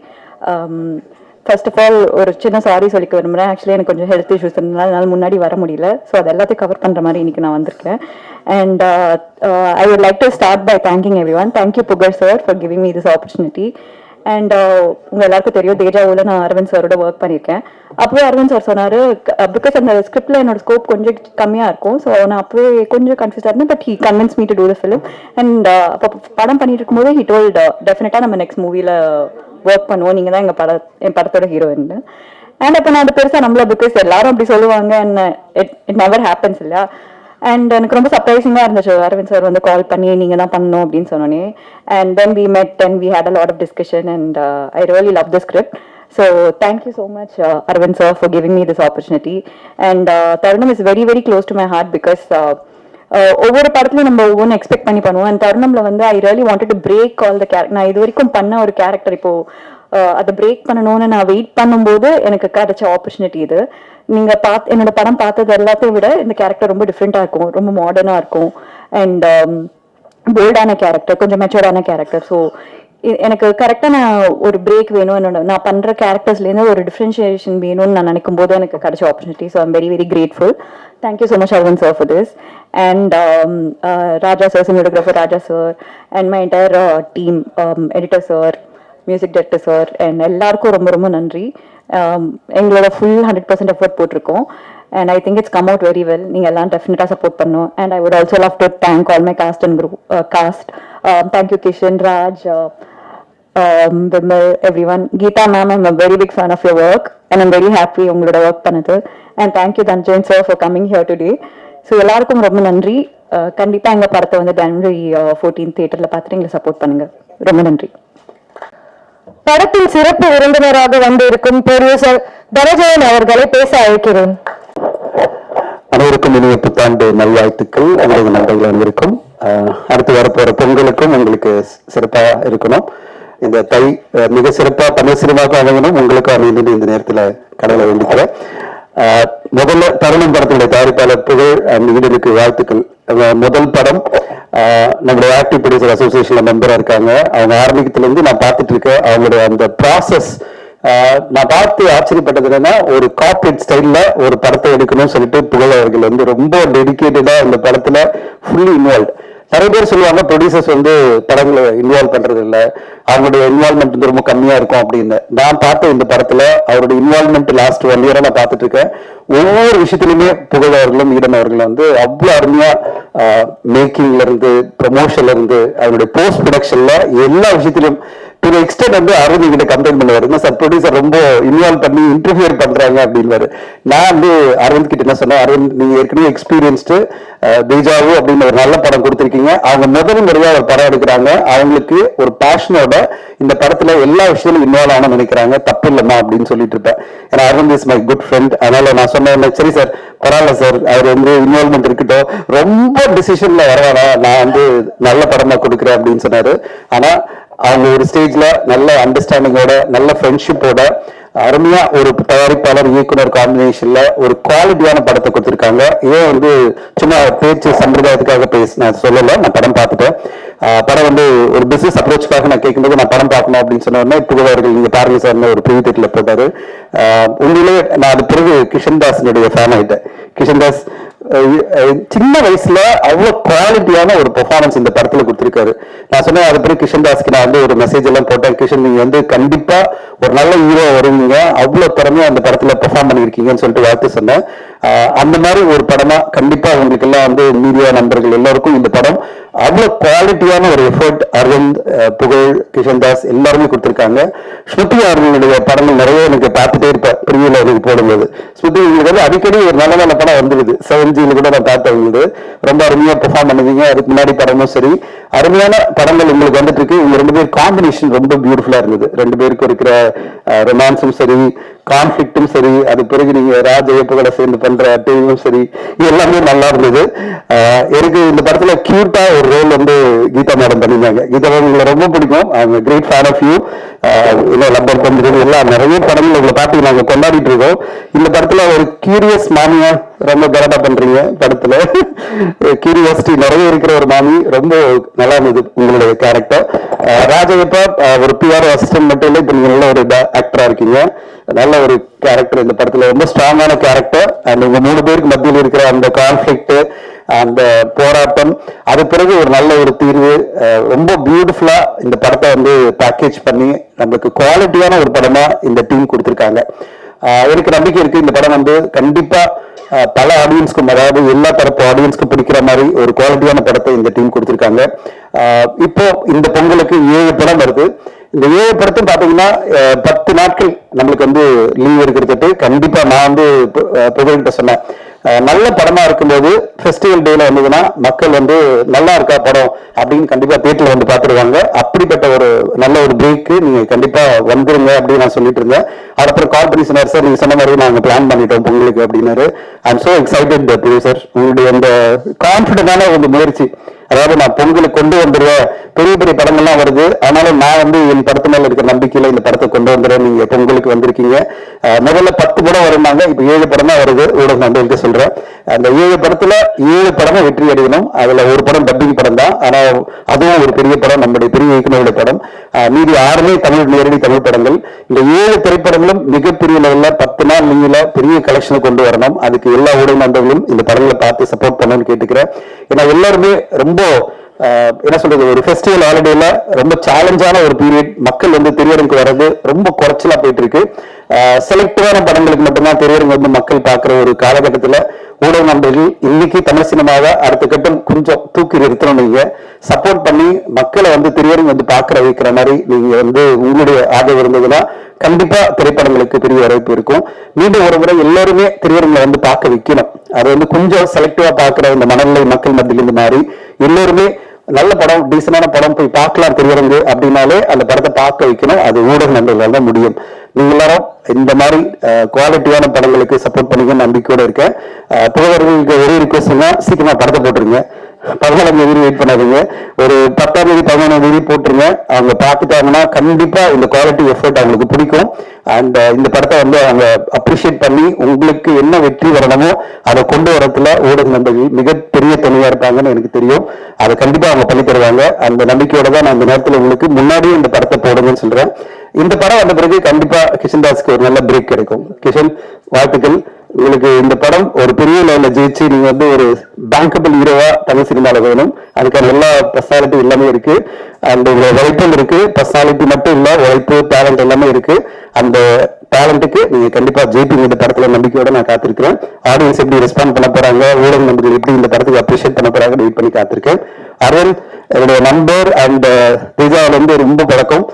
ஃபர்ஸ்ட் ஆஃப் ஆல் ஒரு சின்ன சாரி சொல்லிக்க விரும்புகிறேன். ஆக்சுவலி எனக்கு கொஞ்சம் ஹெல்த் இஷ்யூஸ் இருந்ததுனால என்னால் முன்னாடி வர முடியல. ஸோ அது எல்லாத்தையும் கவர் பண்ணுற மாதிரி இன்னைக்கு நான் வந்திருக்கேன். And I would like to start by thanking everyone. Thank you Pugazh sir for giving me this opportunity. And உங்க எல்லாருக்கும் தெரியும் தேஜாவில் நான் அரவிந்த் சாரோட ஒர்க் பண்ணியிருக்கேன். அப்போவே அரவிந்த் சார் சொன்னார், பிகாஸ் அந்த ஸ்கிரிப்டில் என்னோட ஸ்கோப் கொஞ்சம் கம்மியாக இருக்கும், ஸோ நான் அப்போவே கொஞ்சம் கன்ஃபியூஸாக இருந்தேன். But he convince me to do the film. And அப்போ படம் பண்ணிட்டு இருக்கும்போது ஹி டோல்ட் டெஃபினட்டாக நம்ம நெக்ஸ்ட் மூவியில் ஒர்க் பண்ணுவோம், நீங்கள் தான் என் படத்தோட ஹீரோயின். அண்ட் அப்போ நான் அது பெருசாக நம்பல, பிகாஸ் எல்லாரும் அப்படி சொல்லுவாங்க அண்ட் இட் நெவர் ஹேப்பன்ஸ் இல்லையா. அண்ட் எனக்கு ரொம்ப சர்ப்ரைசிங்காக இருந்துச்சு அரவிந்த் சார் வந்து கால் பண்ணி நீங்கள் தான் பண்ணணும் அப்படின்னு சொன்னோன்னே. And then we met and we had a lot of discussion and I really love the script. So thank you so much Aravind sir for giving me this opportunity. And Tharunam is very very close to my heart, because ஒவ்வொரு படத்துலையும் நம்ம ஒவ்வொன்று expect பண்ணி பண்ணுவோம். And தருணம்ல வந்து I really wanted to break all the character. நான் இது வரைக்கும் பண்ண ஒரு கேரக்டர் இப்போ அதை பிரேக் பண்ணணும்னு நான் வெயிட் பண்ணும்போது எனக்கு கிடைச்ச ஆப்பர்ச்சுனிட்டி இது. நீங்க என்னோட படம் பார்த்தது எல்லாத்தையும் விட இந்த கேரக்டர் ரொம்ப டிஃப்ரெண்டா இருக்கும், ரொம்ப மாடர்னா இருக்கும் அண்ட் போல்டான கேரக்டர், கொஞ்சம் மெச்சூர்டான கேரக்டர். ஸோ எனக்கு கரெக்டாக நான் ஒரு பிரேக் வேணும், என்னோட நான் பண்ற கேரக்டர்ஸ்லேருந்து ஒரு டிஃப்ரென்ஷியேஷன் வேணும்னு நான் நினைக்கும் போது எனக்கு கிடைச்ச opportunity. So I'm very very grateful. Thank you so much Aravind sir for this. And Raja sir, cinematographer Raja sir, and my entire team, editor sir, music director sir, and எல்லாருக்கும் ரொம்ப ரொம்ப நன்றி. எங்களோட ஃபுல் 100% எஃபர்ட் போட்டிருக்கோம் and I think it's come out very well. நீங்கள் எல்லாம் டெஃபினட்டாக support பண்ணணும். And I would also love to thank all my cast and group cast. Thank you Kishan, Raj, Vimal, everyone. Geetha ma'am, I'm a very big fan of your work and I'm very happy உங்களோட work பண்ணது. And thank you Dhananjayan sir for coming here today. So எல்லாருக்கும் ரொம்ப நன்றி. கண்டிப்பாக எங்கள் படத்தை வந்து ஜனவரி 14 தியேட்டரில் பார்த்துட்டு எங்களை சப்போர்ட் பண்ணுங்க. ரொம்ப நன்றி. படத்தின் சிறப்பு விருந்தினராக வந்திருக்கும் ப்ரொடியூசர் தனஜயன் அவர்களை பேச அழைக்கிறேன். அனைவருக்கும் இனிய புத்தாண்டு நல்வாழ்த்துக்கள். உங்களது நண்பர்கள் அனைவருக்கும் அடுத்து வரப்போற பொங்கலுக்கும் உங்களுக்கு சிறப்பா இருக்கணும். இந்த தை மிக சிறப்பா தமிழ் சினிமாவுக்கும் அமையணும், உங்களுக்கும் அமைந்து இந்த நேரத்தில் கடவுளை வேண்டிக்கிறேன். முதல்ல தருணம் படத்தினுடைய தயாரிப்பாளர் புகழ் ஈடனுக்கு வாழ்த்துக்கள். முதல் படம் நம்மளுடைய ஆக்டிவ் ப்ரொடியூசர் அசோசியேஷன்ல மெம்பரா இருக்காங்க. அவங்க ஆரம்பிக்கத்துல இருந்து நான் பார்த்துட்டு இருக்கேன். அவங்களுடைய அந்த ப்ராசஸ் நான் பார்த்து ஆச்சரியப்பட்டது என்னன்னா, ஒரு கார்ப்பரேட் ஸ்டைல்ல ஒரு படத்தை எடுக்கணும்னு சொல்லிட்டு புகழ் அவர்கள் வந்து ரொம்ப டெடிகேட்டடா இந்த படத்துல ஃபுல்லி இன்வால்வ். நிறைய பேர் சொல்லுவாங்க ப்ரொடியூசர்ஸ் வந்து படங்களை இன்வால்வ் பண்றது இல்லை, அவங்களுடைய இன்வால்மெண்ட் வந்து ரொம்ப கம்மியா இருக்கும் அப்படின்னு. நான் பார்த்த இந்த படத்துல அவருடைய இன்வால்மெண்ட் லாஸ்ட் 1 இயரா நான் பார்த்துட்டு இருக்கேன். ஒவ்வொரு விஷயத்திலுமே புகழ் அவர்களும் ஈடன் அவர்களும் வந்து அவ்வளவு அருமையா மேக்கிங்ல இருந்து ப்ரமோஷன்ல இருந்து அவருடைய போஸ்ட் ப்ரொடக்ஷன்ல எல்லா விஷயத்திலும் டு எக்ஸ்டென்ட் வந்து அரவிந்த் கிட்ட கம்ப்ளைண்ட் பண்ணுவாரு, என்ன சார் ப்ரொடியூசர் ரொம்ப இன்வால்வ் பண்ணி இன்டர்ஃபியர் பண்றாங்க அப்படின்னு. நான் வந்து அரவிந்த் கிட்ட என்ன சொன்னேன், அரவிந்த் நீங்க ஏற்கனவே எக்ஸ்பீரியன்ஸ்டு தேஜாவு அப்படின்னு ஒரு நல்ல படம் கொடுத்துருக்கீங்க, அவங்க முதல் முறையா ஒரு படம் எடுக்கிறாங்க, அவங்களுக்கு ஒரு பேஷனோட இந்த படத்துல எல்லா விஷயமும் இன்வால்வ் ஆகணும்னு நினைக்கிறாங்க, தப்பு இல்லைம்மா அப்படின்னு சொல்லிட்டு இருப்பேன். ஏன்னா Aravind is my good friend. அதனால நான் சொன்னேன், சரி சார் பரவாயில்ல சார், அவர் வந்து இன்வால்வ்மெண்ட் இருக்கட்டும், ரொம்ப டிசிஷன்ல வரவானா, நான் வந்து நல்ல படமா கொடுக்குறேன் அப்படின்னு சொன்னாரு. ஆனா அவங்க ஒரு ஸ்டேஜ்ல நல்ல அண்டர்ஸ்டாண்டிங்கோட நல்ல ஃப்ரெண்ட்ஷிப்போட அருமையா ஒரு தயாரிப்பாளர் இயக்குனர் காம்பினேஷன்ல ஒரு குவாலிட்டியான படத்தை கொடுத்திருக்காங்க. ஏன் வந்து சும்மா பேச்சு சம்பிரதாயத்துக்காக நான் சொல்லல, நான் படம் பார்த்துட்டேன். படம் வந்து ஒரு பிசினஸ் அப்ரோச்சுக்காக நான் கேட்கும்போது நான் படம் பார்க்கணும் அப்படின்னு சொன்ன உடனே புகழவர்கள் நீங்க பாருங்க சார் ஒரு ப்ரிவியூ தியேட்டர்ல போட்டாரு. உண்மையிலேயே நான் அது பிறகு கிஷன் தாஸினுடைய ஃபேன் ஆயிட்டேன். கிஷன் தாஸ் சின்ன வயசுல அவ்வளவு குவாலிட்டியான ஒரு பெர்ஃபார்மன்ஸ் இந்த படத்துல கொடுத்திருக்காரு. நான் சொன்னேன் அது பிறகு கிஷன் தாஸ்க்கு நான் வந்து ஒரு மெசேஜ் எல்லாம் போட்டேன், கிஷன் நீங்க வந்து கண்டிப்பா ஒரு நல்ல ஹீரோ வருவீங்க, அவ்வளவு திறமையா அந்த படத்துல பெர்ஃபார்ம் பண்ணிருக்கீங்கன்னு சொல்லிட்டு வாழ்த்து சொன்னேன். அந்த மாதிரி ஒரு படமா கண்டிப்பா உங்களுக்கு எல்லாம் வந்து மீடியா நண்பர்கள் எல்லாருக்கும் இந்த படம் அவ்வளவு குவாலிட்டியான ஒரு எஃபர்ட் அரவிந்த், புகழ், கிஷன் தாஸ் எல்லாருமே கொடுத்திருக்காங்க. ஸ்மிருதி அவர்களுடைய படங்கள் நிறைய எனக்கு பார்த்துட்டே இருப்பேன் பிரிவில எனக்கு போடும்போது. ஸ்மிருதி உங்களுக்கு வந்து அடிக்கடி ஒரு நல்ல நல்ல படம் வந்துருது, 7Gல கூட நான் பார்த்தவங்க ரொம்ப அருமையா பெர்ஃபார்ம் பண்ணுவீங்க. அதுக்கு முன்னாடி படமும் சரி அருமையான படங்கள் உங்களுக்கு வந்துட்டு இருக்கு. இவங்க 2 பேர் காம்பினேஷன் ரொம்ப பியூட்டிஃபுல்லா இருந்தது. 2 பேருக்கு இருக்கிற ரொமான்ஸும் சரி, கான்ஃபிளிக்டும் சரி, அது பிறகு நீங்க ராஜயப்புகளை சேர்ந்து பண்ற டிவியும் சரி, இது எல்லாமே நல்லா இருந்தது. எனக்கு இந்த படத்துல கியூட்டா ஒரு ரோல் வந்து கீதா மேடம் பண்ணிருந்தாங்க. கீதா மேடம் உங்களை ரொம்ப பிடிக்கும், I great fan of you. Lubber Pandhu எல்லாம் நிறைய படங்கள் உங்களை பார்த்து நாங்க கொண்டாடிட்டு இருக்கோம். இந்த படத்துல ஒரு கியூரியஸ் மாமியா ரொம்ப கரெக்டா பண்றீங்க. படத்துல கியூரியாசிட்டி நிறைய இருக்கிற ஒரு மாமி, ரொம்ப நல்லா இருந்தது உங்களுடைய கேரக்டர். ராஜயப்பா ஒரு PR அசிஸ்டன்ட் மட்டும் இல்லை, இப்ப நீங்க நல்ல ஒரு ஆக்டரா இருக்கீங்க. நல்ல ஒரு கேரக்டர் இந்த படத்துல, ரொம்ப ஸ்ட்ராங்கான கேரக்டர். அண்ட் உங்க 3 பேருக்கு மத்தியில் இருக்கிற அந்த கான்ஃபிளிக்ட், அந்த போராட்டம், அது பிறகு ஒரு நல்ல ஒரு தீர்வு, ரொம்ப பியூட்டிஃபுல்லா இந்த படத்தை வந்து பேக்கேஜ் பண்ணி நம்மளுக்கு குவாலிட்டியான ஒரு படமா இந்த டீம் கொடுத்துருக்காங்க. எனக்கு நம்பிக்கை இருக்கு இந்த படம் வந்து கண்டிப்பா பல ஆடியன்ஸ்க்கும், அதாவது எல்லா தரப்பு ஆடியன்ஸ்க்கும் பிடிக்கிற மாதிரி ஒரு குவாலிட்டியான படத்தை இந்த டீம் கொடுத்துருக்காங்க. இப்போ இந்த பொங்கலுக்கு 7 படம் வருது. இந்த 7 படத்தையும் பார்த்தீங்கன்னா 10 நாட்கள் நம்மளுக்கு வந்து லீவ் இருக்கிறதுக்கு கண்டிப்பா நான் வந்து புகழ்கிட்ட சொன்னேன், நல்ல படமா இருக்கும்போது ஃபெஸ்டிவல் டேல வந்ததுன்னா மக்கள் வந்து நல்லா இருக்கா படம் அப்படின்னு கண்டிப்பா தியேட்டர்ல வந்து பார்த்துருவாங்க. அப்படிப்பட்ட ஒரு நல்ல ஒரு பிரேக்கு நீங்க கண்டிப்பா வந்துருங்க அப்படின்னு நான் சொல்லிட்டு இருந்தேன். அதுக்கப்புறம் கால் பண்ணி சொன்னார், சார் நீங்க சொன்ன மாதிரி நாங்க பிளான் பண்ணிட்டோம் பொங்கலுக்கு அப்படின்னாரு. ஐ எம் சோ எக்ஸைட்டட் ப்ரொடியூசர், உங்களுடைய அந்த கான்பிடண்டான ஒரு முயற்சி, அதாவது நான் பொங்கலுக்கு கொண்டு வந்துடுவேன், பெரிய பெரிய படங்கள்லாம் வருது, ஆனாலும் நான் வந்து என் படத்து மேல இருக்கிற நம்பிக்கையில இந்த படத்தை கொண்டு வந்துடுறேன். நீங்க பொங்கலுக்கு வந்திருக்கீங்க. முதல்ல 10 படம் வருமாங்க, இப்ப 7 படம் தான் வருது. ஊடக நண்பர்களுக்கு சொல்றேன், அந்த 7 படத்துல 7 படமும் வெற்றி அடையணும். அதுல ஒரு படம் டப்பிங் படம் தான், ஆனா அதுவும் ஒரு பெரிய படம், நம்முடைய பெரிய இயக்குநருடைய படம். மீதி 6 தமிழ் நேரடி தமிழ் படங்கள். இந்த 7 திரைப்படங்களும் மிகப்பெரிய லெவல்ல 10 நாள் நீங்கள பெரிய கலெக்ஷனை கொண்டு வரணும். அதுக்கு எல்லா ஊடக நண்பர்களும் இந்த படங்களை பார்த்து சப்போர்ட் பண்ணணும்னு கேட்டுக்கிறேன். ஏன்னா எல்லாருமே ரொம்ப என்ன சொல்றது, ஒரு ஃபெஸ்டிவல் ஹாலிடேல ரொம்ப சேலஞ்சான ஒரு பீரியட், மக்கள் வந்து திரையரங்குக்கு வர்றது ரொம்ப குறைச்சலா போயிட்டு இருக்கு. செலக்டிவான படங்களுக்கு மட்டும்தான் திரையரங்கு வந்து மக்கள் பார்க்குற ஒரு காலகட்டத்துல ஊடக நண்பர்கள் இன்னைக்கு தமிழ் சினிமாவை அடுத்த கட்டம் கொஞ்சம் தூக்கி நிறுத்தணும். நீங்க சப்போர்ட் பண்ணி மக்களை வந்து திரையரங்கு வந்து பார்க்கற வைக்கிற மாதிரி நீங்க வந்து உங்களுடைய ஆதரவு இருந்ததுன்னா கண்டிப்பா திரைப்படங்களுக்கு பெரிய வரவேற்பு இருக்கும். மீண்டும் ஒரு முறை எல்லாருமே திரையரங்களை வந்து பார்க்க வைக்கணும். அது வந்து கொஞ்சம் செலக்டிவா பார்க்குற இந்த மனநிலை மக்கள் மத்தியில் இந்த மாதிரி எல்லாருமே நல்ல படம், டீசனான படம் போய் பார்க்கலாம் திரையரங்கு அப்படின்னாலே அந்த படத்தை பார்க்க வைக்கணும். அது ஊடக நண்பர்களால் தான் முடியும். நீங்க எல்லாரும் இந்த மாதிரி குவாலிட்டியான படங்களுக்கு சப்போர்ட் பண்ணிக்க நம்பிக்கையோட இருக்கேன். புகழர்களுக்கு ஒரே ரிக்வெஸ்ட்னா சீக்கிரமா படத்தை போட்டுருங்க. 14ஆம் தேதி வெயிட் பண்ணாதீங்க, ஒரு 10ஆம் தேதி 11ஆம் தேதி போட்டுருங்க. அவங்க பார்த்துட்டாங்கன்னா கண்டிப்பா இந்த குவாலிட்டி எஃபர்ட் அவங்களுக்கு பிடிக்கும். அண்ட் இந்த படத்தை வந்து அவங்க அப்ரிஷியேட் பண்ணி உங்களுக்கு என்ன வெற்றி வரணுமோ அதை கொண்டு வரத்துல ஊடக நண்பர்கள் மிகப்பெரிய துணையா இருப்பாங்கன்னு எனக்கு தெரியும். அதை கண்டிப்பா அவங்க பண்ணி தருவாங்க. அந்த நம்பிக்கையோட தான் நான் இந்த நேரத்தில் உங்களுக்கு முன்னாடியே இந்த படத்தை போடுங்கன்னு சொல்றேன். இந்த படம் வந்த பிறகு கண்டிப்பா கிஷன் தாஸ்க்கு ஒரு நல்ல பிரேக் கிடைக்கும். கிஷன், வாழ்த்துக்கள். உங்களுக்கு இந்த படம் ஒரு பெரிய லெவல்ல ஜெயிச்சு நீங்க வந்து ஒரு பேங்கபிள் ஹீரோவா தமிழ் சினிமால வேணும். அதுக்கான எல்லா பர்சனாலிட்டி எல்லாமே இருக்கு. அந்த உழைப்பும் இருக்கு, பர்சனாலிட்டி மட்டும் இல்ல, உழைப்பு டேலண்ட் எல்லாமே இருக்கு. அந்த டேலண்ட்டுக்கு நீங்க கண்டிப்பா ஜெயிப்பீங்க. இந்த படத்துல நம்பிக்கையோட நான் காத்திருக்கிறேன். ஆடியன்ஸ் எப்படி ரெஸ்பாண்ட் பண்ண போறாங்க, ஊடக நண்பர்கள் எப்படி இந்த படத்துக்கு அப்ரிஷியேட் பண்ண போறாங்க வெயிட் பண்ணி காத்திருக்கேன். அரவிந்த் என்னுடைய நண்பர் அண்ட் தேஜாவில இருந்து ரொம்ப பழக்கம்.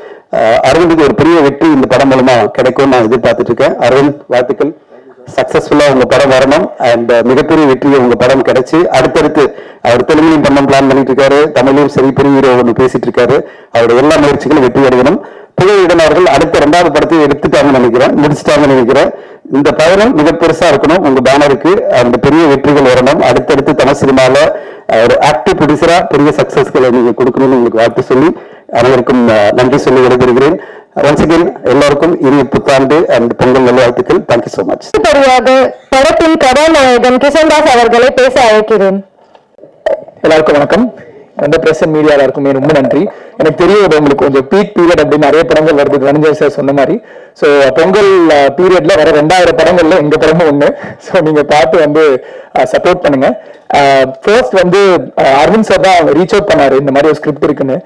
அரவிந்துக்கு ஒரு பெரிய வெற்றி இந்த படம் மூலமா கிடைக்கும் நான் எதிர்பார்த்துட்டு இருக்கேன். அரவிந்த், வாழ்த்துக்கள். சக்சஸ்ஃபுல்லா உங்க படம் வரணும் அண்ட் மிகப்பெரிய வெற்றியை உங்க படம் கிடைச்சு அடுத்தடுத்து அவர் தெலுங்குலையும் பண்ண பிளான் பண்ணிட்டு இருக்காரு, தமிழையும் சரி பெரிய ஹீரோ ஒன்று பேசிட்டு இருக்காரு. அவருடைய எல்லா முயற்சிகளும் வெற்றி அடையணும். புகழிடன் அவர்கள் அடுத்த 2வது படத்தை எடுத்துட்டாங்கன்னு நினைக்கிறேன், முடிச்சுட்டாங்கன்னு நினைக்கிறேன். இந்த பயணம் மிக பெருசா இருக்கணும். உங்க பேனருக்கு அந்த பெரிய வெற்றிகள் வரணும். அடுத்தடுத்து தமிழ் சினிமால ஒரு ஆக்டிவ் ப்ரொடியூசரா பெரிய சக்சஸ்களை நீங்க கொடுக்கணும்னு உங்களுக்கு வாழ்த்து சொல்லி அனைவருக்கும் நன்றி சொல்லி விடைபெறுகிறேன். Once again, எல்லாருக்கும் இனிய புத்தாண்டு அண்ட் பொங்கல் நல்வாழ்த்துக்கள். Thank you so much. படத்தின் கதாநாயகன் கிஷன் தாஸ் அவர்களை பேச அழைக்கிறேன். எல்லாருக்கும் வணக்கம். அந்த பிரஸ் அண்ட் மீடியா எல்லாருக்குமே ரொம்ப நன்றி. எனக்கு தெரியும் உங்களுக்கு கொஞ்சம் பீக் பீரியட் அப்படின்னு நிறைய படங்கள் வருது, தனஞ்சய் சார் சொன்ன மாதிரி. ஸோ பொங்கல் பீரியட்ல வர 2000 படங்கள்ல எங்க படமும் ஒண்ணு. ஸோ நீங்க பார்த்து வந்து சப்போர்ட் பண்ணுங்க. ஃபர்ஸ்ட் வந்து அரவிந்த் சார் தான் ரீச் அவுட் பண்ணாரு, இந்த மாதிரி ஒரு ஸ்கிரிப்ட் இருக்குன்னு.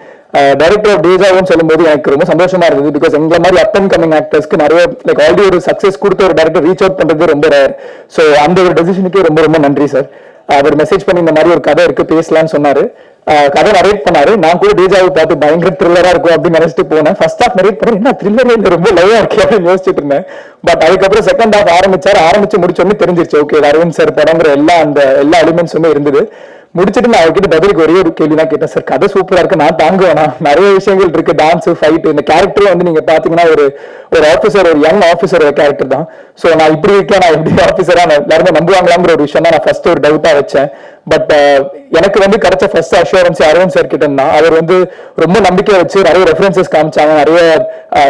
டைரக்டர் டேஜாவும் சொல்லும்போது எனக்கு ரொம்ப சந்தோஷமா இருந்தது. பிகாஸ் எங்களை மாதிரி அப் அண்ட் கமிங் ஆக்டர்ஸ்க்கு நிறைய லைக் ஆல்ரெடி ஒரு சக்சஸ் கொடுத்த ஒரு டைரக்டர் ரீச் அவுட் பண்றது ரொம்ப ரேர். ஸோ அந்த ஒரு டெசிஷனுக்கே ரொம்ப ரொம்ப நன்றி சார். அவர் மெசேஜ் பண்ணி இந்த மாதிரி ஒரு கதை இருக்கு பேசலாம்னு சொன்னாரு. கதை நரேட் பண்ணாரு. நான் கூட டேஜாவை பார்த்து பயங்கர த்ரில்லரா இருக்கும் அப்படின்னு நினைச்சிட்டு போனேன். ஃபர்ஸ்ட் ஹாஃப் நரேட் பண்ணி என்ன த்ரில்லரே இல்லை, ரொம்ப லவ்வா இருக்கு அப்படின்னு யோசிச்சுட்டு இருந்தேன். பட் அதுக்கப்புறம் செகண்ட் ஹாஃப் ஆரம்பிச்சு முடிச்சோன்னு தெரிஞ்சிருச்சு, ஓகே அரவிந்த் சார் படங்கிற எல்லா எலிமெண்ட்ஸுமே இருந்தது. முடிச்சுட்டு நான் அவர்கிட்ட பதிலுக்கு ஒரே ஒரு கேள்வி தான் கேட்டேன், சார் கதை சூப்பரா இருக்கு, நான் தாங்குவேனா, நிறைய விஷயங்கள் இருக்கு, டான்ஸ் ஃபைட், இந்த கேரக்டர் வந்து நீங்க பாத்தீங்கன்னா ஒரு ஆஃபீஸர், ஒரு யங் ஆஃபீஸர் கேரக்டர் தான். ஸோ நான் இப்படி இருக்கேன், நான் எப்படி ஆஃபீஸரா எல்லாருமே நம்புவாங்களாங்கிற ஒரு விஷயம் தான் நான் ஃபர்ஸ்ட் ஒரு டவுட்டா வச்சேன். பட் எனக்கு வந்து கிடைச்ச ஃபர்ஸ்ட் அஷூரன்ஸ் அரவிந்த் சார் கிட்ட தான். அவர் வந்து ரொம்ப நம்பிக்கை வச்சு நிறைய ரெஃபரன்சஸ் காமிச்சாங்க. நிறைய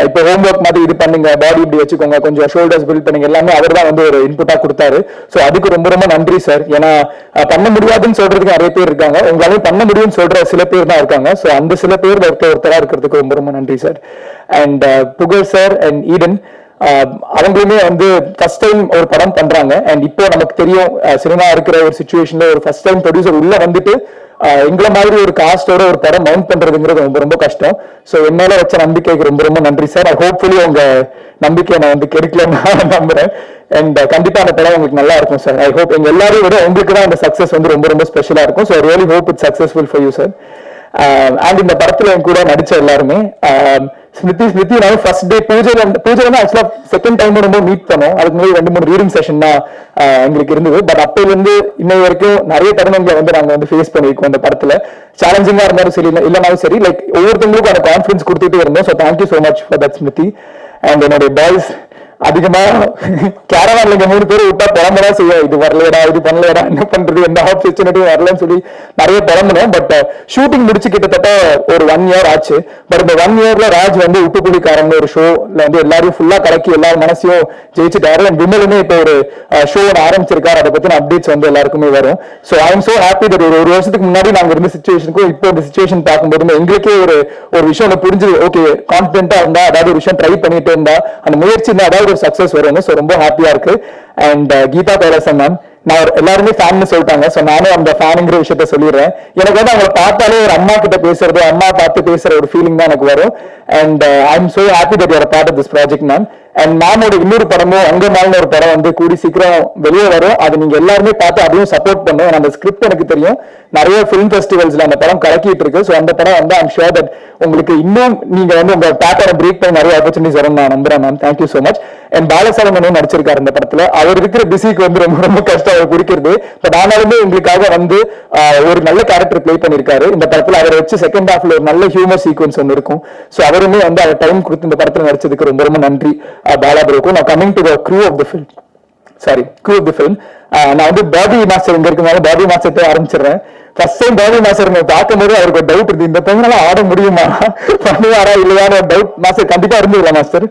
இப்போ ஹோம் ஒர்க் மாதிரி இது பண்ணுங்க, பாடி இப்படி வச்சுக்கோங்க, கொஞ்சம் ஷோல்டர்ஸ் பில்ட் பண்ணுங்க, எல்லாமே அவர் தான் வந்து ஒரு இன்புட்டா கொடுத்தாரு. ஸோ அதுக்கு ரொம்ப ரொம்ப நன்றி சார். ஏன்னா பண்ண முடியாதுன்னு சொல்றதுக்கு நிறைய பேர் இருக்காங்க, உங்களால பண்ண முடியும்னு சொல்ற சில பேர் தான் இருக்காங்க. ஸோ அந்த சில பேர் ஒருத்தரா இருக்கிறதுக்கு ரொம்ப ரொம்ப நன்றி சார். அண்ட் புகழ் சார் அண்ட் ஈடன், அவங்களுமே வந்து ஃபர்ஸ்ட் டைம் ஒரு படம் பண்றாங்க. அண்ட் இப்போ நமக்கு தெரியும் சினிமா இருக்கிற ஒரு சுச்சுவேஷன்ல ஒரு ஃபர்ஸ்ட் டைம் ப்ரொடியூசர் உள்ள வந்துட்டு எங்களை மாதிரி ஒரு காஸ்டோட ஒரு படம் மவுண்ட் பண்றதுங்கிறது ரொம்ப ரொம்ப கஷ்டம். ஸோ என்னால வச்ச நம்பிக்கைக்கு ரொம்ப ரொம்ப நன்றி சார். ஹோப்ஃபுல்லி உங்க நம்பிக்கையை நான் வந்து கெடுக்கலன்னு நான் நம்புறேன். அண்ட் கண்டிப்பா அந்த படம் உங்களுக்கு நல்லா இருக்கும் சார். ஐ ஹோப் எங்க எல்லாரையும் விட உங்களுக்கு தான் அந்த சக்சஸ் வந்து ரொம்ப ரொம்ப ஸ்பெஷலா இருக்கும். So really hope it successful for you sir. And இந்த படத்துல என் கூட நடிச்ச எல்லாருமே ஸ்மிருதி நான் ஃபர்ஸ்ட் டே பூஜையில ஆக்சுவலா செகண்ட் டைம் ரொம்ப மீட் பண்ணோம். அதுக்கு முன்னாடி 2-3 ரீடிங் செஷன் தான் எங்களுக்கு இருந்தது. பட் அப்பையில இருந்து இன்னை வரைக்கும் நிறைய தருணங்களை வந்து நாங்க வந்து ஃபேஸ் பண்ணிருக்கோம். அந்த படத்துல சேலஞ்சிங்கா இருந்தாலும் சரி இல்லைனாலும் சரி லைக் ஒவ்வொருத்தவங்களுக்கும் அந்த கான்ஃபிடன்ஸ் கொடுத்துட்டே இருந்தோம். So thank you so much for that Smriti. And என்னுடைய பாய்ஸ் அதிகமா கேரவான்ல இங்க 3 பேர் விட்டா புலம்பதான் செய்யும். இது வரலையடா, இது பண்ணலையடா, என்ன பண்றது, எந்த ஆப்பர்ச்சுனிட்டி வரலன்னு சொல்லி நிறைய புலம்பணும். பட் ஷூட்டிங் முடிச்சு கிட்டத்தட்ட ஒரு 1 year ஆச்சு. பட் இந்த 1 yearல ராஜ் வந்து உப்பு புலிக்காரங்க ஒரு ஷோல வந்து எல்லாரும் ஃபுல்லா கலக்கி எல்லாரும் மனசையும் ஜெயிச்சுட்டாரு. அண்ட் விமலுமே இப்போ ஒரு ஷோ ஆரம்பிச்சிருக்காரு. அதை பத்தின அப்டேட்ஸ் வந்து எல்லாருக்குமே வரும். So I am so happy that ஒரு வருஷத்துக்கு முன்னாடி நாங்க இருந்த சிச்சுவேஷனுக்கும் இப்போ இந்த சிச்சுவேஷன் பார்க்கும்போது எங்களுக்கே ஒரு விஷயம் புரிஞ்சு ஓகே கான்பிடென்டா இருந்தா அதாவது ஒரு விஷயம் ட்ரை பண்ணிட்டு இருந்தா அந்த முயற்சி இருந்தா அதாவது ஒரு சக்சஸ் வரும். ஸோ ரொம்ப ஹாப்பியா இருக்கு. அண்ட் கீதா கைலாசம் மேம் நான் எல்லாருமே ஃபேன் சொல்லிட்டாங்க. ஸோ நானும் அந்த ஃபேனுங்கிற விஷயத்த சொல்லிடுறேன். எனக்கு வந்து அவங்களை பார்த்தாலே ஒரு அம்மா கிட்ட பேசுறது, அம்மா பார்த்து பேசுற ஒரு ஃபீலிங் தான் எனக்கு வரும். And I am so happy that you are part of this project ma'am. And மேமோட இன்னொரு படமும் அங்கமால்னு ஒரு படம் வந்து கூடி சீக்கிரம் வெளியே வரும். அது நீங்க எல்லாருமே பார்த்து அதையும் சப்போர்ட் பண்ணும். அந்த ஸ்கிரிப்ட் எனக்கு தெரியும், நிறைய ஃபிலிம் ஃபெஸ்டிவல்ஸ்ல அந்த படம் கலக்கிட்டு இருக்கு. ஸோ அந்த படம் வந்து ஐம் ஷுர் தட் உங்களுக்கு இன்னும் நீங்க வந்து உங்க பேட்டரை பிரேக் பண்ண நிறைய ஆப்பர்ச்சுனிட்டிஸ் வரும் நான் நம்புறேன் ma'am. Thank you so much. And பாலசாலமனும் நடிச்சிருக்காரு இந்த படத்துல. அவர் இருக்கிற பிஸிக்கு வந்து ரொம்ப ரொம்ப கஷ்டம் அவர் குடிக்கிறது. பட் ஆனாலுமே எங்களுக்காக வந்து ஒரு நல்ல கேரக்டர் பிளே பண்ணிருக்காரு இந்த படத்துல. அவரை வச்சு செகண்ட் ஹாஃப்ல ஒரு நல்ல ஹியூமர் சீக்வன்ஸ் ஒன்று இருக்கும். ஸோ அவருமே வந்து அவர் டைம் கொடுத்து இந்த படத்துல நடிச்சதுக்கு ரொம்ப ரொம்ப நன்றி பாலா ப்ரோக்கும். நான் coming to the crew of the film நான் வந்து பாபி மாஸ்டர் இங்க இருக்கனால பாபி மாஸ்டர் ஆரம்பிச்சிடுறேன். ஃபர்ஸ்ட் டைம் பாபி மாஸ்டர் பார்க்கும்போது அவருக்கு ஒரு டவுட் இருந்து இந்த பையனால ஆட முடியுமா, பண்ணுவாரா இல்லையான்னு ஒரு டவுட் மாஸ்டர் கண்டிப்பா இருந்துங்களா மாஸ்டர்.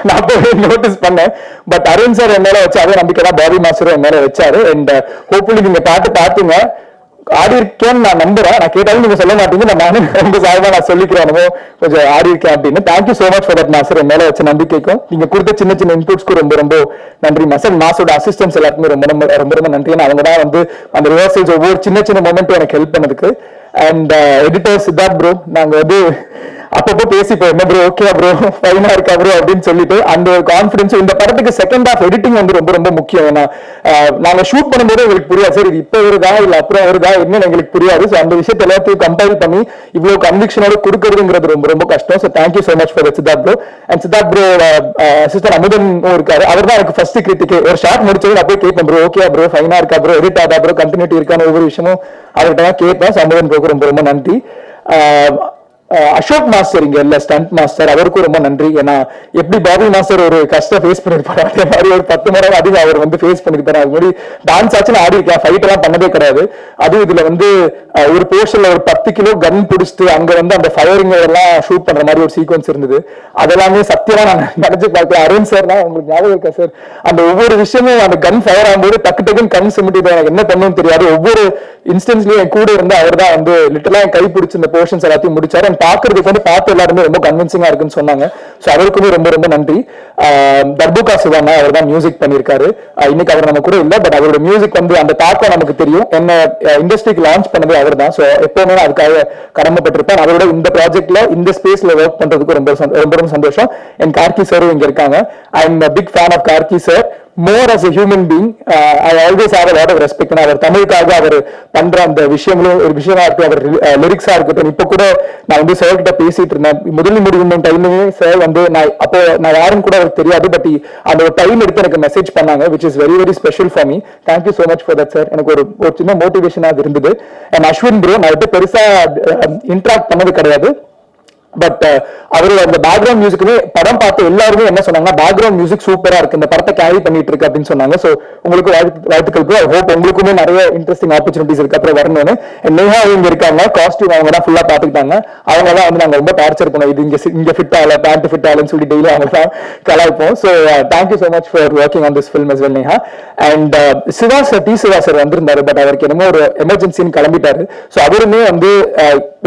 நான் போய் நோட்டீஸ் பண்ணேன். பட் அருண் சார் என் மேல வச்சு அதே நம்பிக்கை தான் பாபி மாஸ்டரும் என் மேல வச்சாரு. அண்ட் ஹோப்ஃபுல்லி நீங்க பாத்தீங்க ஆடி இருக்கேன்னு நான் நம்புறேன். நான் கேட்டாலும் நீங்க சொல்ல மாட்டீங்க. நானும் ரொம்ப சாயமா நான் சொல்லிக்கிறேன் கொஞ்சம் ஆடி இருக்கேன் அப்படின்னு. Thank you so much for that master. என் மேல வச்ச நம்பிக்கைக்கும் நீங்க கொடுத்த சின்ன சின்ன இன்புட்ஸ்க்கு ரொம்ப ரொம்ப நன்றி மாஸ்டர். மாசோட அசிஸ்டன்ஸ் எல்லாருக்குமே ரொம்ப ரொம்ப ரொம்ப ரொம்ப நன்றி. அவங்க தான் வந்து அந்த ரிஹர்சல்ஸ் ஒவ்வொரு சின்ன சின்ன மொமெண்ட்டும் எனக்கு ஹெல்ப் பண்ணதுக்கு. அண்ட் எடிட்டர் சித்தார்த் ப்ரோ நாங்க வந்து அப்பப்போ பேசிப்போம், என்ன ப்ரோ ஓகே ப்ரோ ஃபைனா இருக்கா ப்ரோ அப்படின்னு சொல்லிட்டு அந்த ஒரு கான்ஃபிடன்ஸ். இந்த படத்துக்கு செகண்ட் ஹாஃப் எடிட்டிங் வந்து ரொம்ப ரொம்ப முக்கியம். ஏன்னா நாங்க ஷூட் பண்ணும்போது எங்களுக்கு புரியாது சார் இது இப்போ வருதா இல்ல அப்புறம் வருதா என்னன்னு எங்களுக்கு புரியாது. ஸோ அந்த விஷயத்தை எல்லாத்தையும் கம்பைல் பண்ணி இவ்வளவு கன்விக்ஷனோட கொடுக்கறதுங்கிறது ரொம்ப ரொம்ப கஷ்டம். So thank you so much for Siddharth bro. And Siddharth bro sister Amudhan இருக்காரு. அவர் தான் எனக்கு ஃபர்ஸ்ட் கிரிட்டிக். ஒரு ஷார்ட் முடிச்சது நான் போய் கேட்பேன் ப்ரோ ஓகே ப்ரோ ஃபைனா இருக்கா ப்ரோ எடிட் ஆதா ப்ரோ கண்டினியூட்டி இருக்கான்னு ஒவ்வொரு விஷயமும் அவர்கிட்ட தான் கேட்பேன். ஸோ அமுதன் ப்ரோக்கு ரொம்ப ரொம்ப நன்றி. அசோக் மாஸ்டர் இங்க இல்ல ஸ்டண்ட் மாஸ்டர், அவருக்கும் ரொம்ப நன்றி. ஏன்னா எப்படி பாபி மாஸ்டர் ஒரு கஷ்டம் ஃபேஸ் பண்ணிருப்பாரு அதே மாதிரி ஒரு 10 முறை அதிகம் அவர் வந்து ஃபேஸ் பண்ணிருப்பாரு. அது மாதிரி டான்ஸ் ஆச்சுன்னு ஆடி இருக்கேன், ஃபைட் எல்லாம் பண்ணதே கிடையாது. அதுவும் இதுல வந்து ஒரு போர்ஷன்ல ஒரு 10 கிலோ கன் பிடிச்சிட்டு அங்க வந்து அந்த ஃபயரிங் எல்லாம் ஷூட் பண்ற மாதிரி ஒரு சீக்வன்ஸ் இருந்தது. அதெல்லாமே சத்தியமா நான் நினைச்சு பார்க்கல. அருண் சார் தான் உங்களுக்கு ஞாபகம் இருக்கா சார், அந்த ஒவ்வொரு விஷயமும் அந்த கன் ஃபயர் ஆகும்போது டக்கு டக்குன்னு கண் சிமிட்டு எனக்கு என்ன பண்ணணும்னு தெரியாது. ஒவ்வொரு இன்ஸ்டன்ஸ்லயும் என் கூட இருந்து அவர் தான் வந்து லிட்டரலா என் கை பிடிச்சி இந்த போர்ஷன்ஸ் எல்லாத்தையும் முடிச்சாரு. பாக்குறதுக்கு வந்து பார்த்து எல்லாருமே ரொம்ப கன்வின்சிங்கா இருக்குன்னு சொன்னாங்க. சோ அவருக்குமே ரொம்ப ரொம்ப நன்றி. தர்புகா சிவானா அவர் தான் மியூசிக் பண்ணிருக்காரு. இன்னைக்கு அவர் நம்ம கூட இல்ல, பட் அவரோட மியூசிக் வந்து அந்த தாக்கம் நமக்கு தெரியும். என்ன இண்டஸ்ட்ரிக்கு லான்ச் பண்ணது அவர் தான். சோ எப்பவுமே அதுக்காக கடமைப்பட்டிருப்பேன். அவரோட இந்த ப்ராஜெக்ட்ல இந்த ஸ்பேஸ்ல ஒர்க் பண்றதுக்கு ரொம்ப ரொம்ப சந்தோஷம். என் கார்கி சாரும் இங்க இருக்காங்க. I am big fan of Gargi sir. more as a human being, I always have a lot of respect. அவர் தமிழுக்காக அவர் பண்ற அந்த விஷயங்களும் ஒரு விஷயமா இருக்கு. அவர் லிரிக்ஸா இருக்கட்டும். இப்ப கூட நான் வந்து சார் கிட்ட பேசிட்டு இருந்தேன். முதல் முடிவு டைம்லயே சார் வந்து நான் யாரும் கூட அவருக்கு தெரியாது, பட் அந்த ஒரு டைம் எடுத்து எனக்கு மெசேஜ் பண்ணாங்க, which is very very special for me. Thank you so much for that sir. எனக்கு ஒரு சின்ன மோட்டிவேஷனா இருந்தது. அண்ட் அஸ்வின் ப்ரோ நான் வந்து பெருசா இன்டராக்ட் பண்ணது கிடையாது, பட் அவரோட அந்த பேக்ரவுண்ட் மியூசிக்குமே படம் பார்த்து எல்லாருமே என்ன சொன்னாங்கன்னா பேக்ரவுண்ட் மியூசிக் சூப்பரா இருக்கு, இந்த படத்தை கேரி பண்ணிட்டு இருக்கு அப்படின்னு சொன்னாங்க. சோ உங்களுக்கு வாழ்த்துக்கள் ப்ரோ. ஹோப் உங்களுக்குமே நிறைய இன்ட்ரெஸ்டிங் ஆப்பர்ச்சுனிட்டிஸ் இருக்கு அப்புறம் வரணும்னு. நேஹா இங்க இருக்காங்க, காஸ்டியூம் அவங்க தான் ஃபுல்லா பாத்துக்கிட்டாங்க. அவங்க தான் வந்து நாங்க ரொம்ப டார்ச்சர் பண்ணோம், இது இங்க ஃபிட் ஆகல பேண்ட் ஃபிட் ஆகலன்னு சொல்லி டெய்லி அவங்க தான் கலாய்ப்போம். So thank you so much for working on this film as well Neha. And Shiva sir வந்திருந்தாரு, பட் அவருக்கு என்னமோ ஒரு எமர்ஜென்சின்னு கிளம்பிட்டாரு. ஸோ அவருமே வந்து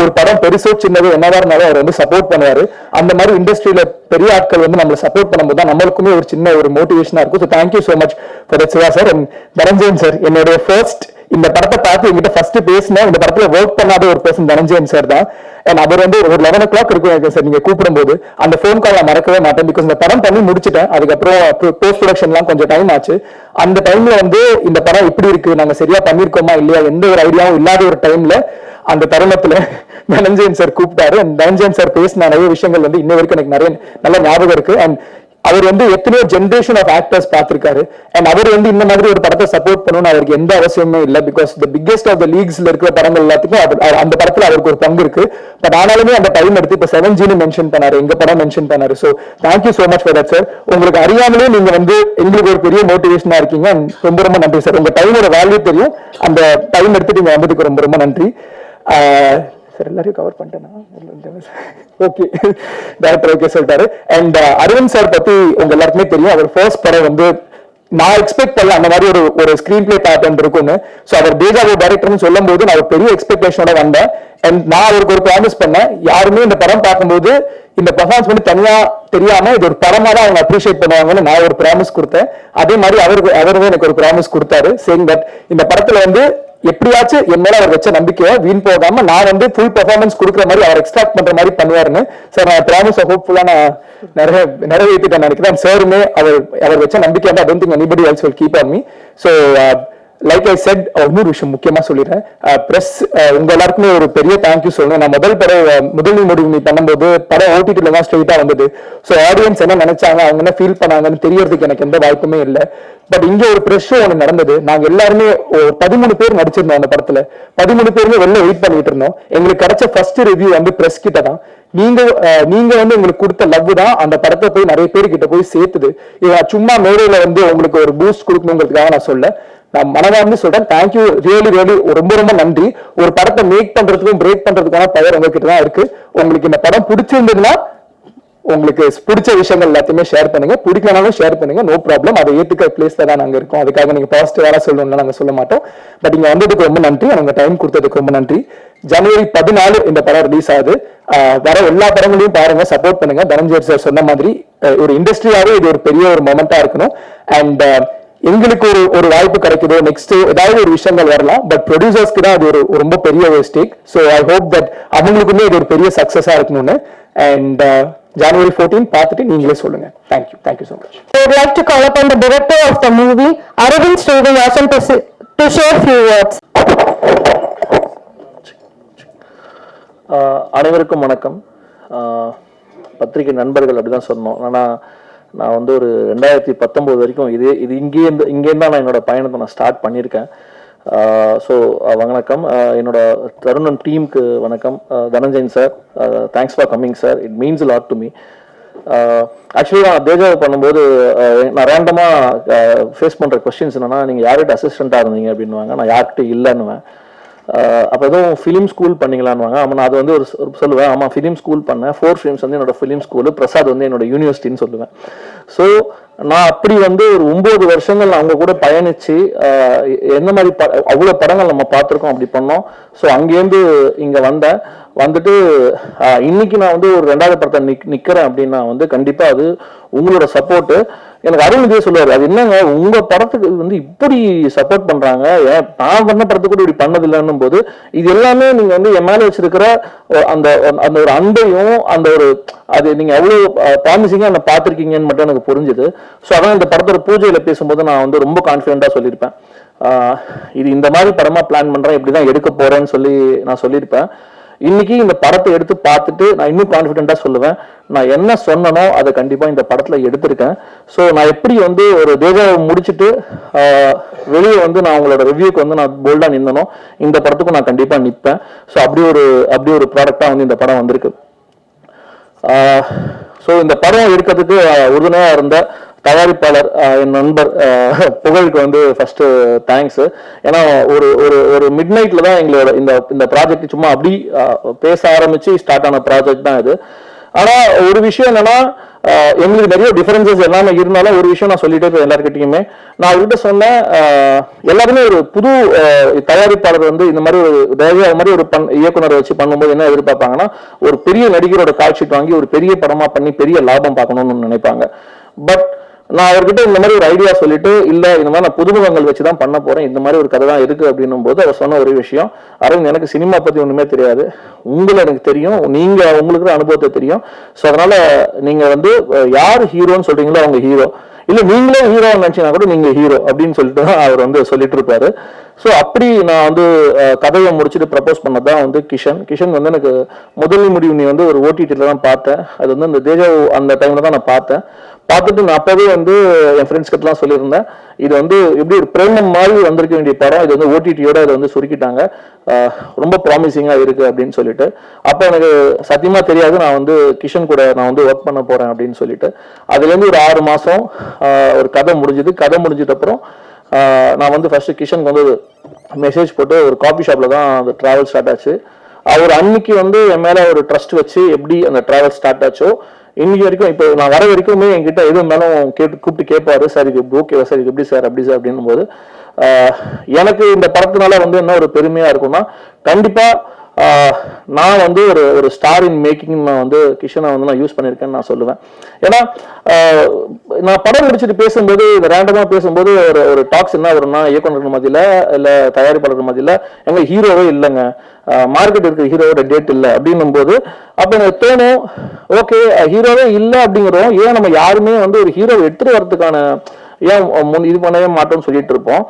ஒரு படம் பெருசோ சின்னதோ என்னவா இருந்தாலும் அவர் வந்து வந்து சப்போர்ட் பண்ணுவாரு. அந்த மாதிரி இண்டஸ்ட்ரியில பெரிய ஆட்கள் வந்து நம்மளை சப்போர்ட் பண்ணும்போது தான் நம்மளுக்குமே ஒரு சின்ன ஒரு மோட்டிவேஷனா இருக்கும். So thank you so much for that Siva sir. And Dhananjayan sir, என்னுடைய ஃபர்ஸ்ட் இந்த படத்தை பார்த்து எங்கிட்ட ஃபர்ஸ்ட் பேசினேன், இந்த படத்துல ஒர்க் பண்ணாத ஒரு பர்சன் தனஞ்சயன் சார் தான். அண்ட் அவர் வந்து ஒரு 11 o'clock இருக்கும் சார் நீங்க கூப்பிடும்போது, அந்த ஃபோன் கால் நான் மறக்கவே மாட்டேன். பிகாஸ் இந்த படம் பண்ணி முடிச்சுட்டேன், அதுக்கப்புறம் போஸ்ட் ப்ரொடக்ஷன்லாம் கொஞ்சம் டைம் ஆச்சு. அந்த டைம்ல வந்து இந்த படம் இப்படி இருக்கு, நாங்க சரியா பண்ணிருக்கோமா இல்லையா, எந்த ஒரு ஐடியாவும் இல்லாத ஒரு டைம்ல அந்த தருணத்துல தனஞ்சயன் சார் கூப்பிட்டாரு. அண்ட் தனஞ்சயன் சார் பேசின நிறைய விஷயங்கள் வந்து இன்ன வரைக்கும் எனக்கு நிறைய நல்ல ஞாபகம் இருக்கு. அண்ட் அவர் வந்து எத்தனையோ ஜென்ரேஷன் ஆஃப் ஆக்டர்ஸ் பார்த்திருக்காரு. அண்ட் அவர் வந்து இந்த மாதிரி ஒரு படத்தை சப்போர்ட் பண்ணணும்னு அவருக்கு எந்த அவசியமே இல்லை. Because the biggest of the லீக்ஸ்ல இருக்கிற படங்கள் எல்லாத்துக்கும் அந்த படத்துல அவருக்கு ஒரு பங்கு இருக்கு. பட் ஆனாலுமே அந்த டைம் எடுத்து இப்ப 7Gன்னு மென்ஷன் பண்ணாரு, எங்க படம் மென்ஷன் பண்ணாரு. So thank you so much for that sir. உங்களுக்கு அறியாமலே நீங்க வந்து எங்களுக்கு ஒரு பெரிய மோட்டிவேஷனா இருக்கீங்க. ரொம்ப ரொம்ப நன்றி சார். உங்க டைமோட வேல்யூ தெரியும், அந்த டைம் எடுத்துட்டு நீங்க வந்ததுக்கு ரொம்ப ரொம்ப நன்றி சார். எல்லாரையும் கவர் பண்ணிட்டேன்னா ஓகே, டேரக்டர் ஓகே சொல்லிட்டாரு. அண்ட் அரவிந்த் சார் பத்தி உங்க எல்லாருக்குமே தெரியும். அவர் ஃபர்ஸ்ட் படம் வந்து நான் எக்ஸ்பெக்ட் பண்ணல அந்த மாதிரி ஒரு ஸ்கிரீன் பிளே பேட்டர்ன் இருக்கும்னு. ஸோ அவர் தேஜாவு டைரக்டர்னு சொல்லும் போது நான் ஒரு பெரிய எக்ஸ்பெக்டேஷனோட வந்தேன். அண்ட் நான் அவருக்கு ஒரு ப்ராமிஸ் பண்ணேன், யாருமே இந்த படம் பார்க்கும்போது இந்த பெர்ஃபார்மன்ஸ் வந்து தனியா தெரியாம இது ஒரு படமா தான் அவங்க அப்ரிஷியேட் பண்ணுவாங்கன்னு நான் ஒரு ப்ராமிஸ் கொடுத்தேன். அதே மாதிரி அவரும் எனக்கு ஒரு ப்ராமிஸ் கொடுத்தாரு, சேயிங் தட் இந்த படத்துல வந்து எப்படியாச்சும் என் மேல அவர் வச்ச நம்பிக்கையை வீண் போகாம நான் வந்து ஃபுல் பெர்ஃபார்மன்ஸ் கொடுக்குற மாதிரி அவர் எக்ஸ்ட்ராக்ட் பண்ற மாதிரி பண்ணுவாருன்னு சார் நான் ப்ராமிஸ் ஹோப்ஃபுல்லா நான் நிறைவேற்றிட்டேன் நினைக்கிறேன். சாருமே அவர் வச்ச நம்பிக்கை வந்து I don't think anybody else will keep on me. So like I set, இன்னொரு விஷயம் முக்கியமா சொல்லிடுறேன். பிரஸ் உங்க எல்லாருக்குமே ஒரு பெரிய தேங்க்யூ சொல்லணும். நான் முதல் முடிவு பண்ணும்போது படம் ஓடிடில தான் ஸ்ட்ரெயிட்டா வந்தது. ஸோ ஆடியன்ஸ் என்ன நினைச்சாங்க, அவங்க என்ன ஃபீல் பண்ணாங்கன்னு தெரியறதுக்கு எனக்கு எந்த வாய்ப்புமே இல்லை. பட் இங்க ஒரு பிரஸ் ஷோ ஒன்று நடந்தது. நாங்க எல்லாருமே 13 பேர் நடிச்சிருந்தோம் அந்த படத்துல. 13 பேருமே வெளில வெயிட் பண்ணிட்டு இருந்தோம். எங்களுக்கு கிடைச்ச ஃபர்ஸ்ட் ரிவ்யூ வந்து பிரஸ் கிட்ட தான். நீங்க வந்து உங்களுக்கு கொடுத்த லவ் தான் அந்த படத்தை போய் நிறைய பேர் கிட்ட போய் சேர்த்துது. சும்மா மேடையில வந்து உங்களுக்கு ஒரு பூஸ்ட் கொடுக்கணுங்கிறதுக்காக நான் சொல்ல, நான் மனதார்ந்து சொல்றேன். தேங்க்யூ, ரியலி ரியலி ரொம்ப ரொம்ப நன்றி. ஒரு படத்தை மேக் பண்றதுக்கும் பிரேக் பண்றதுக்கான பவர் உங்ககிட்ட தான் இருக்கு. உங்களுக்கு இந்த படம் பிடிச்சிருந்ததுன்னா உங்களுக்கு பிடிச்ச விஷயங்கள் எல்லாத்தையுமே ஷேர் பண்ணுங்க, பிடிக்கலனாலும் ஷேர் பண்ணுங்க, நோ ப்ராப்ளம். அதை ஏத்துக்க பிளேஸ்ல தான் நாங்க இருக்கோம். அதுக்காக நீங்க பாசிட்டிவா சொல்லணும்னா நாங்க சொல்ல மாட்டோம். பட் இங்க வந்ததுக்கு ரொம்ப நன்றி, உங்க டைம் கொடுத்ததுக்கு ரொம்ப நன்றி. ஜனவரி 14 இந்த படம் ரிலீஸ் ஆகுது. வர எல்லா படங்களையும் பாருங்க, சப்போர்ட் பண்ணுங்க. தனஞ்சயன் சார் சொன்ன மாதிரி ஒரு இண்டஸ்ட்ரியாவே இது ஒரு பெரிய ஒரு மொமெண்டா இருக்கணும். அண்ட் எங்களுக்கு ஒரு வாய்ப்பு கிடைக்குதோ, நெக்ஸ்ட் ஏதாவது ஒரு விஷயங்கள் வரலாம். பட் ப்ரொடியூசர்ஸ்க்கு தான் அது ஒரு ரொம்ப பெரிய ஒரு stake. So I hope that அவங்களுக்குமே இது ஒரு பெரிய சக்சஸா இருக்கணும்னு. அண்ட் January 14 பார்த்துட்டு நீங்களே சொல்லுங்க. Thank you so much. I would like to call upon the director of the movie, Aravind Srinivasan, to share few words. அனைவருக்கும் வணக்கம். பத்திரிகை நண்பர்கள் அப்படிதான் சொன்னோம். நான் வந்து ஒரு 2019 வரைக்கும் இது இங்கேருந்து தான் நான் என்னோட பயணத்தை நான் ஸ்டார்ட் பண்ணியிருக்கேன். ஸோ வணக்கம். என்னோட தருணன் டீமுக்கு வணக்கம். Dhananjayan sir, thanks for coming sir, it means lot to me. Actually நான் தேஜாவை பண்ணும்போது நான் ரேண்டமாக ஃபேஸ் பண்ணுற கொஸ்டின்ஸ் என்னன்னா, நீங்கள் யார்கிட்ட அசிஸ்டண்ட்டாக இருந்தீங்க அப்படின்வாங்க. நான் யார்கிட்ட இல்லைன்னுவேன். அப்போ எதுவும் ஃபிலிம் ஸ்கூல் பண்ணீங்களான்னுவாங்க. ஆமாம், நான் அது வந்து ஒரு சொல்லுவேன். ஆமாம், ஃபிலிம் ஸ்கூல் பண்ணேன். 4 ஃபிலிம்ஸ் வந்து என்னோட ஃபிலிம் ஸ்கூலு, பிரசாத் வந்து என்னோட யூனிவர்சிட்டின்னு சொல்லுவேன். ஸோ நான் அப்படி வந்து ஒரு 9 வருஷங்கள் அவங்க கூட பயணிச்சு என்ன மாதிரி அவ்வளோ படங்கள் நம்ம பார்த்துருக்கோம், அப்படி பண்ணோம். ஸோ அங்கேருந்து இங்கே வந்துட்டு இன்னைக்கு நான் வந்து ஒரு 2வது படத்தை நிற்கிறேன் அப்படின்னா வந்து கண்டிப்பாக அது உங்களோட சப்போர்ட்டு. எனக்கு அருண் இதே சொல்லுவார், அது என்னங்க உங்க படத்துக்கு வந்து இப்படி சப்போர்ட் பண்றாங்க, நான் பண்ண படத்துக்கு கூட இப்படி பண்ணதில்லைன்னும் போது இது எல்லாமே நீங்க வந்து என் மேல வச்சிருக்கிற அந்த ஒரு அன்பையும் அந்த ஒரு அது நீங்க எவ்வளவு ப்ராமிசிங்கா என்ன பார்த்துருக்கீங்கன்னு மட்டும் எனக்கு புரிஞ்சுது. ஸோ அதான் இந்த படத்தோட பூஜையில பேசும்போது நான் வந்து ரொம்ப கான்ஃபிடென்ட்டா சொல்லியிருப்பேன். இது இந்த மாதிரி படமா பிளான் பண்றேன், இப்படிதான் எடுக்க போறேன்னு சொல்லி நான் சொல்லியிருப்பேன். இன்னைக்கு இந்த படத்தை எடுத்து பார்த்துட்டு நான் இன்னும் கான்ஃபிடென்ட்டா சொல்லுவேன், நான் என்ன சொன்னனோ அதை கண்டிப்பா இந்த படத்துல எடுத்திருக்கேன். ஸோ நான் எப்படி வந்து ஒரு தேஜாவை முடிச்சுட்டு வெளியே வந்து நான் உங்களோட ரிவ்யூக்கு வந்து நான் போல்டா நின்னனோ, இந்த படத்துக்கும் நான் கண்டிப்பா நிற்பேன். ஸோ அப்படி ஒரு ப்ராடக்டா வந்து இந்த படம் வந்திருக்கு. ஸோ இந்த படம் எடுக்கிறதுக்கு உறுதுணையா இருந்த தயாரிப்பாளர் என் நண்பர் புகழுக்கு வந்து ஃபர்ஸ்ட் தேங்க்ஸ். ஏன்னா ஒரு மிட் நைட்ல தான் எங்களோட இந்த ப்ராஜெக்ட் சும்மா அப்படி பேச ஆரம்பிச்சு ஸ்டார்ட் ஆன ப்ராஜெக்ட் தான் இது. ஆனா ஒரு விஷயம் என்னன்னா எங்களுக்கு நிறைய டிஃபரன்சஸ் எல்லாமே இருந்தாலும் ஒரு விஷயம் நான் சொல்லிட்டே இருப்பேன் எல்லாருக்கிட்டையுமே. நான் அவர்கிட்ட சொன்னேன், எல்லாருமே ஒரு புது தயாரிப்பாளர் வந்து இந்த மாதிரி ஒரு மாதிரி ஒரு இயக்குனரை வச்சு பண்ணும்போது என்ன எதிர்பார்ப்பாங்கன்னா, ஒரு பெரிய நடிகரோட கால் ஷீட் வாங்கி ஒரு பெரிய படமா பண்ணி பெரிய லாபம் பார்க்கணும்னு நினைப்பாங்க. பட் நான் அவர்கிட்ட இந்த மாதிரி ஒரு ஐடியா சொல்லிட்டு, இல்ல இந்த மாதிரி நான் புதுமுகங்கள் வச்சுதான் பண்ண போறேன், இந்த மாதிரி ஒரு கதை தான் இருக்கு அப்படின்னும் போது அவர் சொன்ன ஒரு விஷயம், அரவிந்த் எனக்கு சினிமா பத்தி ஒண்ணுமே தெரியாது, உங்களை எனக்கு தெரியும், நீங்க உங்களுக்கு அனுபவத்தை தெரியும், ஸோ அதனால நீங்க வந்து யார் ஹீரோன்னு சொல்றீங்களோ அவங்க ஹீரோ, இல்ல நீங்களே ஹீரோ நினைச்சீங்கன்னா கூட நீங்க ஹீரோ அப்படின்னு சொல்லிட்டு தான் அவர் வந்து சொல்லிட்டு இருப்பாரு. ஸோ அப்படி நான் வந்து கதையை முடிச்சுட்டு ப்ரப்போஸ் பண்ணதான் வந்து கிஷன் வந்து எனக்கு முதல் முடிவு நீ வந்து ஒரு ஓடிடியில் தான் பார்த்தேன். அது வந்து அந்த தேஜா அந்த டைம்ல தான் நான் பார்த்துட்டு நான் அப்பவே வந்து என் ஃப்ரெண்ட்ஸ் கிட்டலாம் சொல்லியிருந்தேன், இது வந்து எப்படி ஒரு பிரேமம் மாதிரி வந்திருக்க வேண்டிய படம், இது வந்து ஓடிடியோட அதை வந்து சுருக்கிட்டாங்க, ரொம்ப ப்ராமிசிங்கா இருக்கு அப்படின்னு சொல்லிட்டு. அப்போ எனக்கு சத்தியமா தெரியாது நான் வந்து கிஷன் கூட நான் வந்து ஒர்க் பண்ண போறேன் அப்படின்னு சொல்லிட்டு. அதுலேருந்து ஒரு 6 மாசம் ஒரு கதை முடிஞ்சது. கதை முடிஞ்சிட்ட அப்புறம் நான் வந்து ஃபர்ஸ்ட் கிஷனுக்கு வந்து மெசேஜ் போட்டு ஒரு காஃபி ஷாப்ல தான் அந்த டிராவல் ஸ்டார்ட் ஆச்சு. அவர் அன்னைக்கு வந்து என் மேல ஒரு ட்ரஸ்ட் வச்சு எப்படி அந்த டிராவல் ஸ்டார்ட் ஆச்சோ இன்னைக்கு வரைக்கும், இப்போ நான் வர வரைக்குமே என்கிட்ட எது இருந்தாலும் கூப்பிட்டு கேட்பாரு, சார் இது ஓகேவா சார், இது எப்படி சார் அப்படி சார் அப்படின்னும் போது எனக்கு இந்த படத்தினால வந்து என்ன ஒரு பெருமையா இருக்கும்னா, கண்டிப்பா நான் வந்து ஒரு ஸ்டார் இன் மேக்கிங் நான் வந்து கிஷனை வந்து நான் யூஸ் பண்ணியிருக்கேன்னு நான் சொல்லுவேன். ஏன்னா நான் படம் முடிச்சுட்டு பேசும்போது ரேண்டமா பேசும்போது ஒரு டாக்ஸ் என்ன வரும்னா, இயக்குநர்கள் மத்தியில இல்ல தயாரிப்பாளர்கள் மத்தியில எங்க ஹீரோவே இல்லைங்க, மார்க்கெட் இருக்கிற ஹீரோவோட டேட் இல்லை அப்படின்னும் போது அப்ப எனக்கு தோணும், ஓகே ஹீரோவே இல்லை அப்படிங்கிறோம், ஏன் நம்ம யாருமே வந்து ஒரு ஹீரோவை எடுத்துட்டு வரதுக்கான ஏன் இது பண்ணவே மாட்டோம்னு சொல்லிட்டு இருப்போம்.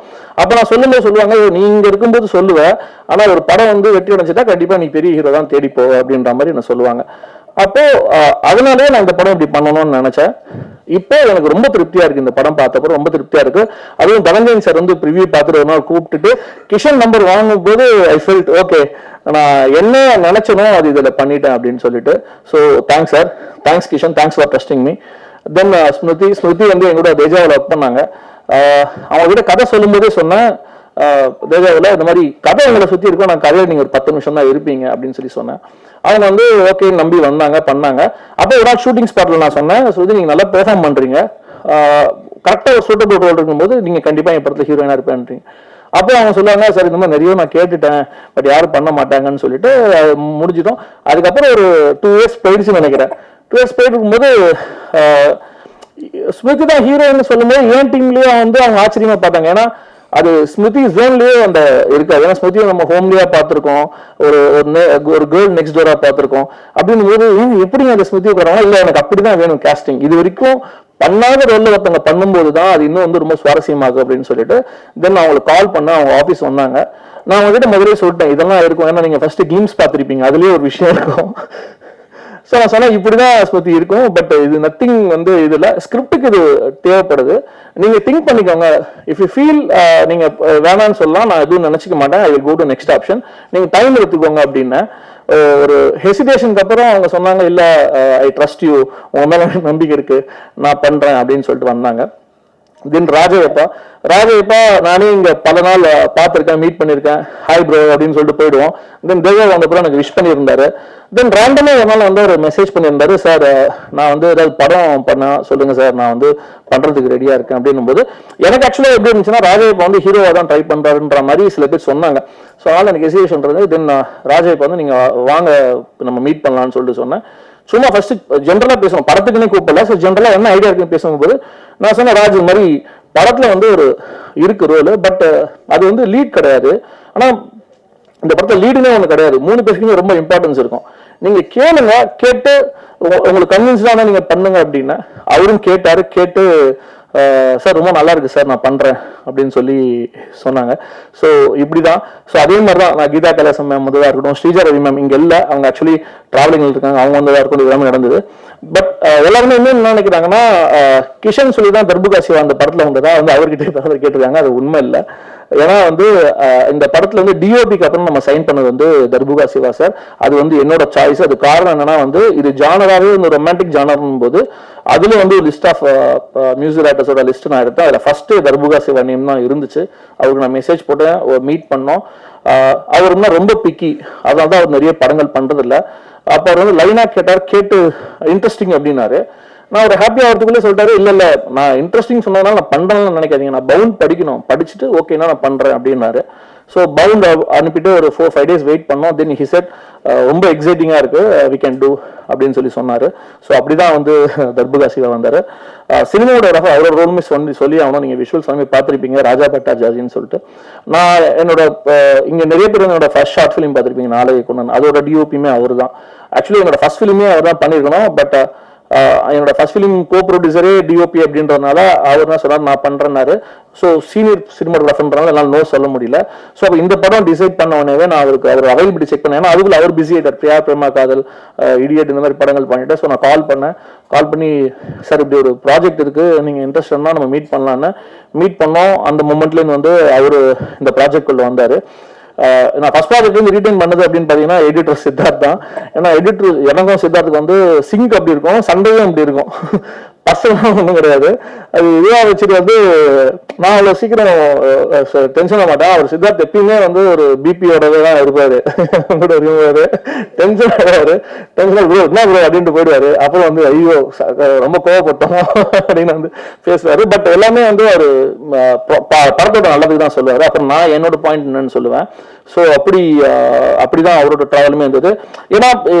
அப்ப நான் சொல்லும்போது சொல்லுவாங்க, நீங்க இருக்கும்போது சொல்லுவேன், ஆனா ஒரு படம் வந்து வெற்றி அடைஞ்சிட்டா கண்டிப்பா நீ பெரிய ஹீரோ தான் தேடிப்போ அப்படின்ற மாதிரி என்ன சொல்லுவாங்க. அப்போ அதனாலே நான் இந்த படம் இப்படி பண்ணணும்னு நினைச்சேன். இப்போ எனக்கு ரொம்ப திருப்தியா இருக்கு, இந்த படம் பார்த்தப்போ ரொம்ப திருப்தியா இருக்கு. அதுவும் தனஞ்சயன் சார் வந்து ப்ரிவியூ பார்த்துட்டு ஒரு நாள் கூப்பிட்டுட்டு கிஷன் நம்பர் வாங்கும் போது ஐ ஃபெல்ட் ஓகே, நான் என்ன நினைச்சனோ அது இதுல பண்ணிட்டேன் அப்படின்னு சொல்லிட்டு. So thanks sir, thanks Kishan, thanks for trusting me. Then Smriti வந்து எங்களோட தேஜாவில் ஒர்க் பண்ணாங்க. அவங்க கிட்ட கதை சொல்லும் போதே சொன்னேன், தேஜாவில் இந்த மாதிரி கதை எங்களை சுற்றி இருக்கும், நான் கதையை நீங்கள் ஒரு 10 நிமிஷம் தான் இருப்பீங்க அப்படின்னு சொல்லி சொன்னேன். அவங்க வந்து ஓகே நம்பி வந்தாங்க, பண்ணாங்க. அப்போ ஒரு நாள் ஷூட்டிங் ஸ்பாட்ல நான் சொன்னேன், ஸ்ருதி நீங்கள் நல்லா பெர்ஃபார்ம் பண்றீங்க, கரெக்டாக ஒரு சூட்டபிள் ரோல் இருக்கும்போது நீங்கள் கண்டிப்பாக என் படத்தில் ஹீரோயினா இருப்பேன்றீங்க. அப்போ அவங்க சொல்லுவாங்க, சார் இந்த மாதிரி நிறைய நான் கேட்டுட்டேன், பட் யாரும் பண்ண மாட்டாங்கன்னு சொல்லிட்டு முடிஞ்சிட்டோம். அதுக்கப்புறம் ஒரு 2 இயர்ஸ் போயிடுச்சுன்னு நினைக்கிறேன். 2 இயர்ஸ் போயிட்டு இருக்கும்போது ஸ்மிருதி தான் ஹீரோயின்னு சொல்லும்போது என் டீம்லயே வந்து அவங்க ஆச்சரியமா பார்த்தாங்க. ஏன்னா அது ஸ்மிருதி ஜோன்லயே அந்த இருக்காது. ஏன்னா ஸ்மிருதியை நம்ம ஹோம்லியா பார்த்துருக்கோம், ஒரு கேர்ள் நெக்ஸ்ட் டோரா பார்த்துருக்கோம். அப்படின்னு போது எப்படி அந்த ஸ்மிருதியை போறாங்க, இல்லை எனக்கு அப்படிதான் வேணும் கேஸ்டிங், இது வரைக்கும் பண்ணாத ரோல்ல ஒருத்தவங்க பண்ணும்போது தான் அது இன்னும் வந்து ரொம்ப சுவாரஸ்யமாகும் அப்படின்னு சொல்லிட்டு தென் அவங்களுக்கு கால் பண்ண அவங்க ஆஃபீஸ் வந்தாங்க. நான் அவங்ககிட்ட முதலே சொல்லிட்டேன் இதெல்லாம் இருக்கும், ஏன்னா நீங்க ஃபர்ஸ்ட் கிளீம்ஸ் பார்த்துருப்பீங்க, அதுலயே ஒரு விஷயம் இருக்கும். ஸோ நான் சொன்னேன் இப்படிதான் ஸ்மிருதி இருக்கும், பட் இது நத்திங் வந்து இதுல ஸ்கிரிப்டுக்கு இது தேவைப்படுது, நீங்க திங்க் பண்ணிக்கோங்க, இஃப் யூ ஃபீல் நீங்க வேணான்னு சொல்லலாம், நான் எதுவும் நினைச்சிக்க மாட்டேன், I will go to next option, நீங்க டைம் எடுத்துக்கோங்க அப்படின்னு. ஒரு ஹெசிடேஷனுக்கு அப்புறம் அவங்க சொன்னாங்க, இல்ல ஐ ட்ரஸ்ட் யூ, உங்க மேல நம்பிக்கை இருக்கு, நான் பண்றேன் அப்படின்னு சொல்லிட்டு வந்தாங்க. தென் ராஜயப்பா நானே இங்க பல நாள் பார்த்துருக்கேன், மீட் பண்ணியிருக்கேன், ஹாய் ப்ரோ அப்படின்னு சொல்லிட்டு போயிடுவோம். தென் தேவா வந்தப்பறம் எனக்கு விஷ் பண்ணியிருந்தாரு. தென் ரேண்டமா ஒரு நாள் வந்து ஒரு மெசேஜ் பண்ணியிருந்தாரு, சார் நான் வந்து ஏதாவது படம் பண்ண சொல்லுங்க சார், நான் வந்து பண்றதுக்கு ரெடியா இருக்கேன் அப்படின்னும் போது எனக்கு ஆக்சுவலா எப்படி இருந்துச்சுன்னா, ராஜயப்பா வந்து ஹீரோவா தான் ட்ரை பண்றாருன்ற மாதிரி சில பேர் சொன்னாங்க. ஸோ அதனால எனக்கு ஹெசிடேஷன் இருந்தது. தென் ராஜயப்பா வந்து நீங்க வாங்க நம்ம மீட் பண்ணலாம்னு சொல்லிட்டு சொன்னேன். சும்மா ஃபர்ஸ்ட் ஜென்ரலா பேசணும், படத்துக்குன்னே கூப்பிடல, ஸோ ஜென்ரலா என்ன ஐடியா இருக்குன்னு பேசும்போது நான் சொன்னேன், ராஜ் இந்த மாதிரி படத்துல வந்து ஒரு இருக்கு ரோல், பட் அது வந்து லீட் கிடையாது, ஆனா இந்த படத்துல லீடுனே ஒண்ணு கிடையாது, 3 பேருக்குமே ரொம்ப இம்பார்ட்டன்ஸ் இருக்கும், நீங்க கேளுங்க, கேட்டு உங்களுக்கு கன்வின்ஸ்டான நீங்க பண்ணுங்க அப்படின்னு. அவரும் கேட்டு சார் ரொம்ப நல்லா இருக்கு சார், நான் பண்றேன் அப்படின்னு சொல்லி சொன்னாங்க. ஸோ இப்படிதான். ஸோ அதே மாதிரி தான் நான் கீதா கைலாசம் மேம் வந்ததா இருக்கட்டும், ஸ்ரீஜா ரவி மேம் இங்க இல்லை, அவங்க ஆக்சுவலி டிராவலிங் இருக்காங்க, அவங்க வந்ததா இருக்கட்டும், எல்லாமே நடந்தது. பட் எல்லாருமே இன்னும் என்ன நினைக்கிறாங்கன்னா, கிஷன் சொல்லி தான் தர்புகா சிவா அந்த படத்துல வந்ததா வந்து அவர்கிட்ட கேட்டிருக்காங்க. அது உண்மை இல்லை. ஏன்னா வந்து இந்த படத்துல வந்து டிஓபிக்கு அப்புறம் நம்ம சைன் பண்ணது வந்து தர்புகா சிவா சார். அது வந்து என்னோட சாய்ஸ். அது காரணம் என்னன்னா வந்து இது ஜானராகவே இந்த ரொமான்டிக் ஜானர்னும் போது அதுல வந்து லிஸ்ட் ஆஃப் மியூசிக் ரைட்டர்ஸோட லிஸ்ட் நான் எடுத்தேன். அதுல ஃபர்ஸ்ட் தர்புகா சிவா நேம் தான் இருந்துச்சு. அவருக்கு நான் மெசேஜ் போட்டேன், மீட் பண்ணோம். அவர் ரொம்ப பிக்கி, அதனால தான் அவர் நிறைய படங்கள் பண்றது இல்லை. அப்போ அவர் வந்து லைனாக கேட்டு இன்ட்ரெஸ்டிங் அப்படின்னாரு. நான் ஒரு ஹாப்பி ஆகிறதுக்குள்ளே சொல்லிட்டாரு, இல்லை நான் இன்ட்ரெஸ்டிங் சொன்னதுனால நான் பண்ணுறேன்னு நினைக்காதீங்க, நான் பவுண்ட் படிக்கணும், படிச்சுட்டு ஓகேனா நான் பண்ணுறேன் அப்படின்னாரு. ஸோ பவுண்ட் அனுப்பிட்டு ஒரு 4-5 days வெயிட் பண்ணோம். தென் ஹி செட் ரொம்ப எக்ஸைட்டிங்காக இருக்கு, வி கேன் டூ அப்படின்னு சொன்னார். ஸோ அப்படிதான் வந்து தர்புகாசியில் வந்தார். சினிமாவோட அவரோட ரோலுமே சொல்லி ஆகணும். நீங்கள் விஷுவல்ஸ் எல்லாமே பார்த்துருப்பீங்க, ராஜா பட்டாச்சார்ஜின்னு சொல்லிட்டு. நான் என்னோட இங்கே நிறைய பேர் என்னோட ஃபர்ஸ்ட் ஷார்ட் ஃபிலிம் பார்த்துருப்பீங்க, நாளைக்கு கொண்டு, அதோட டிஓபியுமே அவர் தான். ஆக்சுவலி என்னோட ஃபர்ஸ்ட் ஃபிலிமே அவர் தான் பண்ணியிருக்கணும். பட் என்னோட ஃபர்ஸ்ட் ஃபிலிம் கோ ப்ரொடியூசரே டிஓபி அப்படின்றதுனால அவர் தான் சொன்னார் நான் பண்றேன்னாரு. ஸோ சீனியர் சினிமாட்டோகிராஃபர்ன்றனால என்னால் நோ சொல்ல முடியல. ஸோ அப்போ இந்த படம் டிசைட் பண்ண உடனே நான் அவர் அவைலபிலிட்டி செக் பண்ணேன். ஏன்னா அதுக்குள்ள அவர் பிஸி ஆகிட்டார், பிரியா பிரேமா காதல், இடியட் இந்த மாதிரி படங்கள் பண்ணிட்டு. ஸோ நான் கால் பண்ணி சார் இப்படி ஒரு ப்ராஜெக்ட் இருக்கு, நீங்க இன்ட்ரெஸ்ட் இருந்தால் நம்ம மீட் பண்ணலான்னு மீட் பண்ணோம். அந்த மூமெண்ட்லேருந்து வந்து அவர் இந்த ப்ராஜெக்ட் வந்தார். நான் ஃபர்ஸ்ட் ப்ராஜெக்ட் வந்து ரீட்டைன் பண்ணது அப்படின்னு பார்த்தீங்கன்னா எடிட்டர் சித்தார்த் தான். ஏன்னா எடிட்டர் எனக்கும் சித்தார்த்துக்கு வந்து சிங்க் அப்படி இருக்கும், சண்டையும் அப்படி இருக்கும், பர்சனலாக ஒன்றும் கிடையாது. அது இதுவாக வச்சுட்டு வந்து நான் அவ்வளோ சீக்கிரம் டென்ஷன் ஆக மாட்டேன். அவர் சித்தார்த் எப்பயுமே வந்து ஒரு பிபியோடவே தான் இருப்பாரு, கூட இருக்குவாரு, டென்ஷன் ஆவாரு, டென்ஷன் ப்ரோ என்ன ப்ரோ அப்படின்ட்டு போயிடுவாரு. அப்புறம் வந்து ஐயோ ரொம்ப கோவப்பட்டோம் அப்படின்னு வந்து பேசுவாரு. பட் எல்லாமே வந்து அவர் படத்தோட நல்லதுக்கு தான் சொல்லுவாரு. அப்புறம் நான் என்னோட பாயிண்ட் என்னன்னு சொல்லுவேன். ஸோ அப்படிதான் அவரோட ட்ராவலுமே இருந்தது. ஏன்னா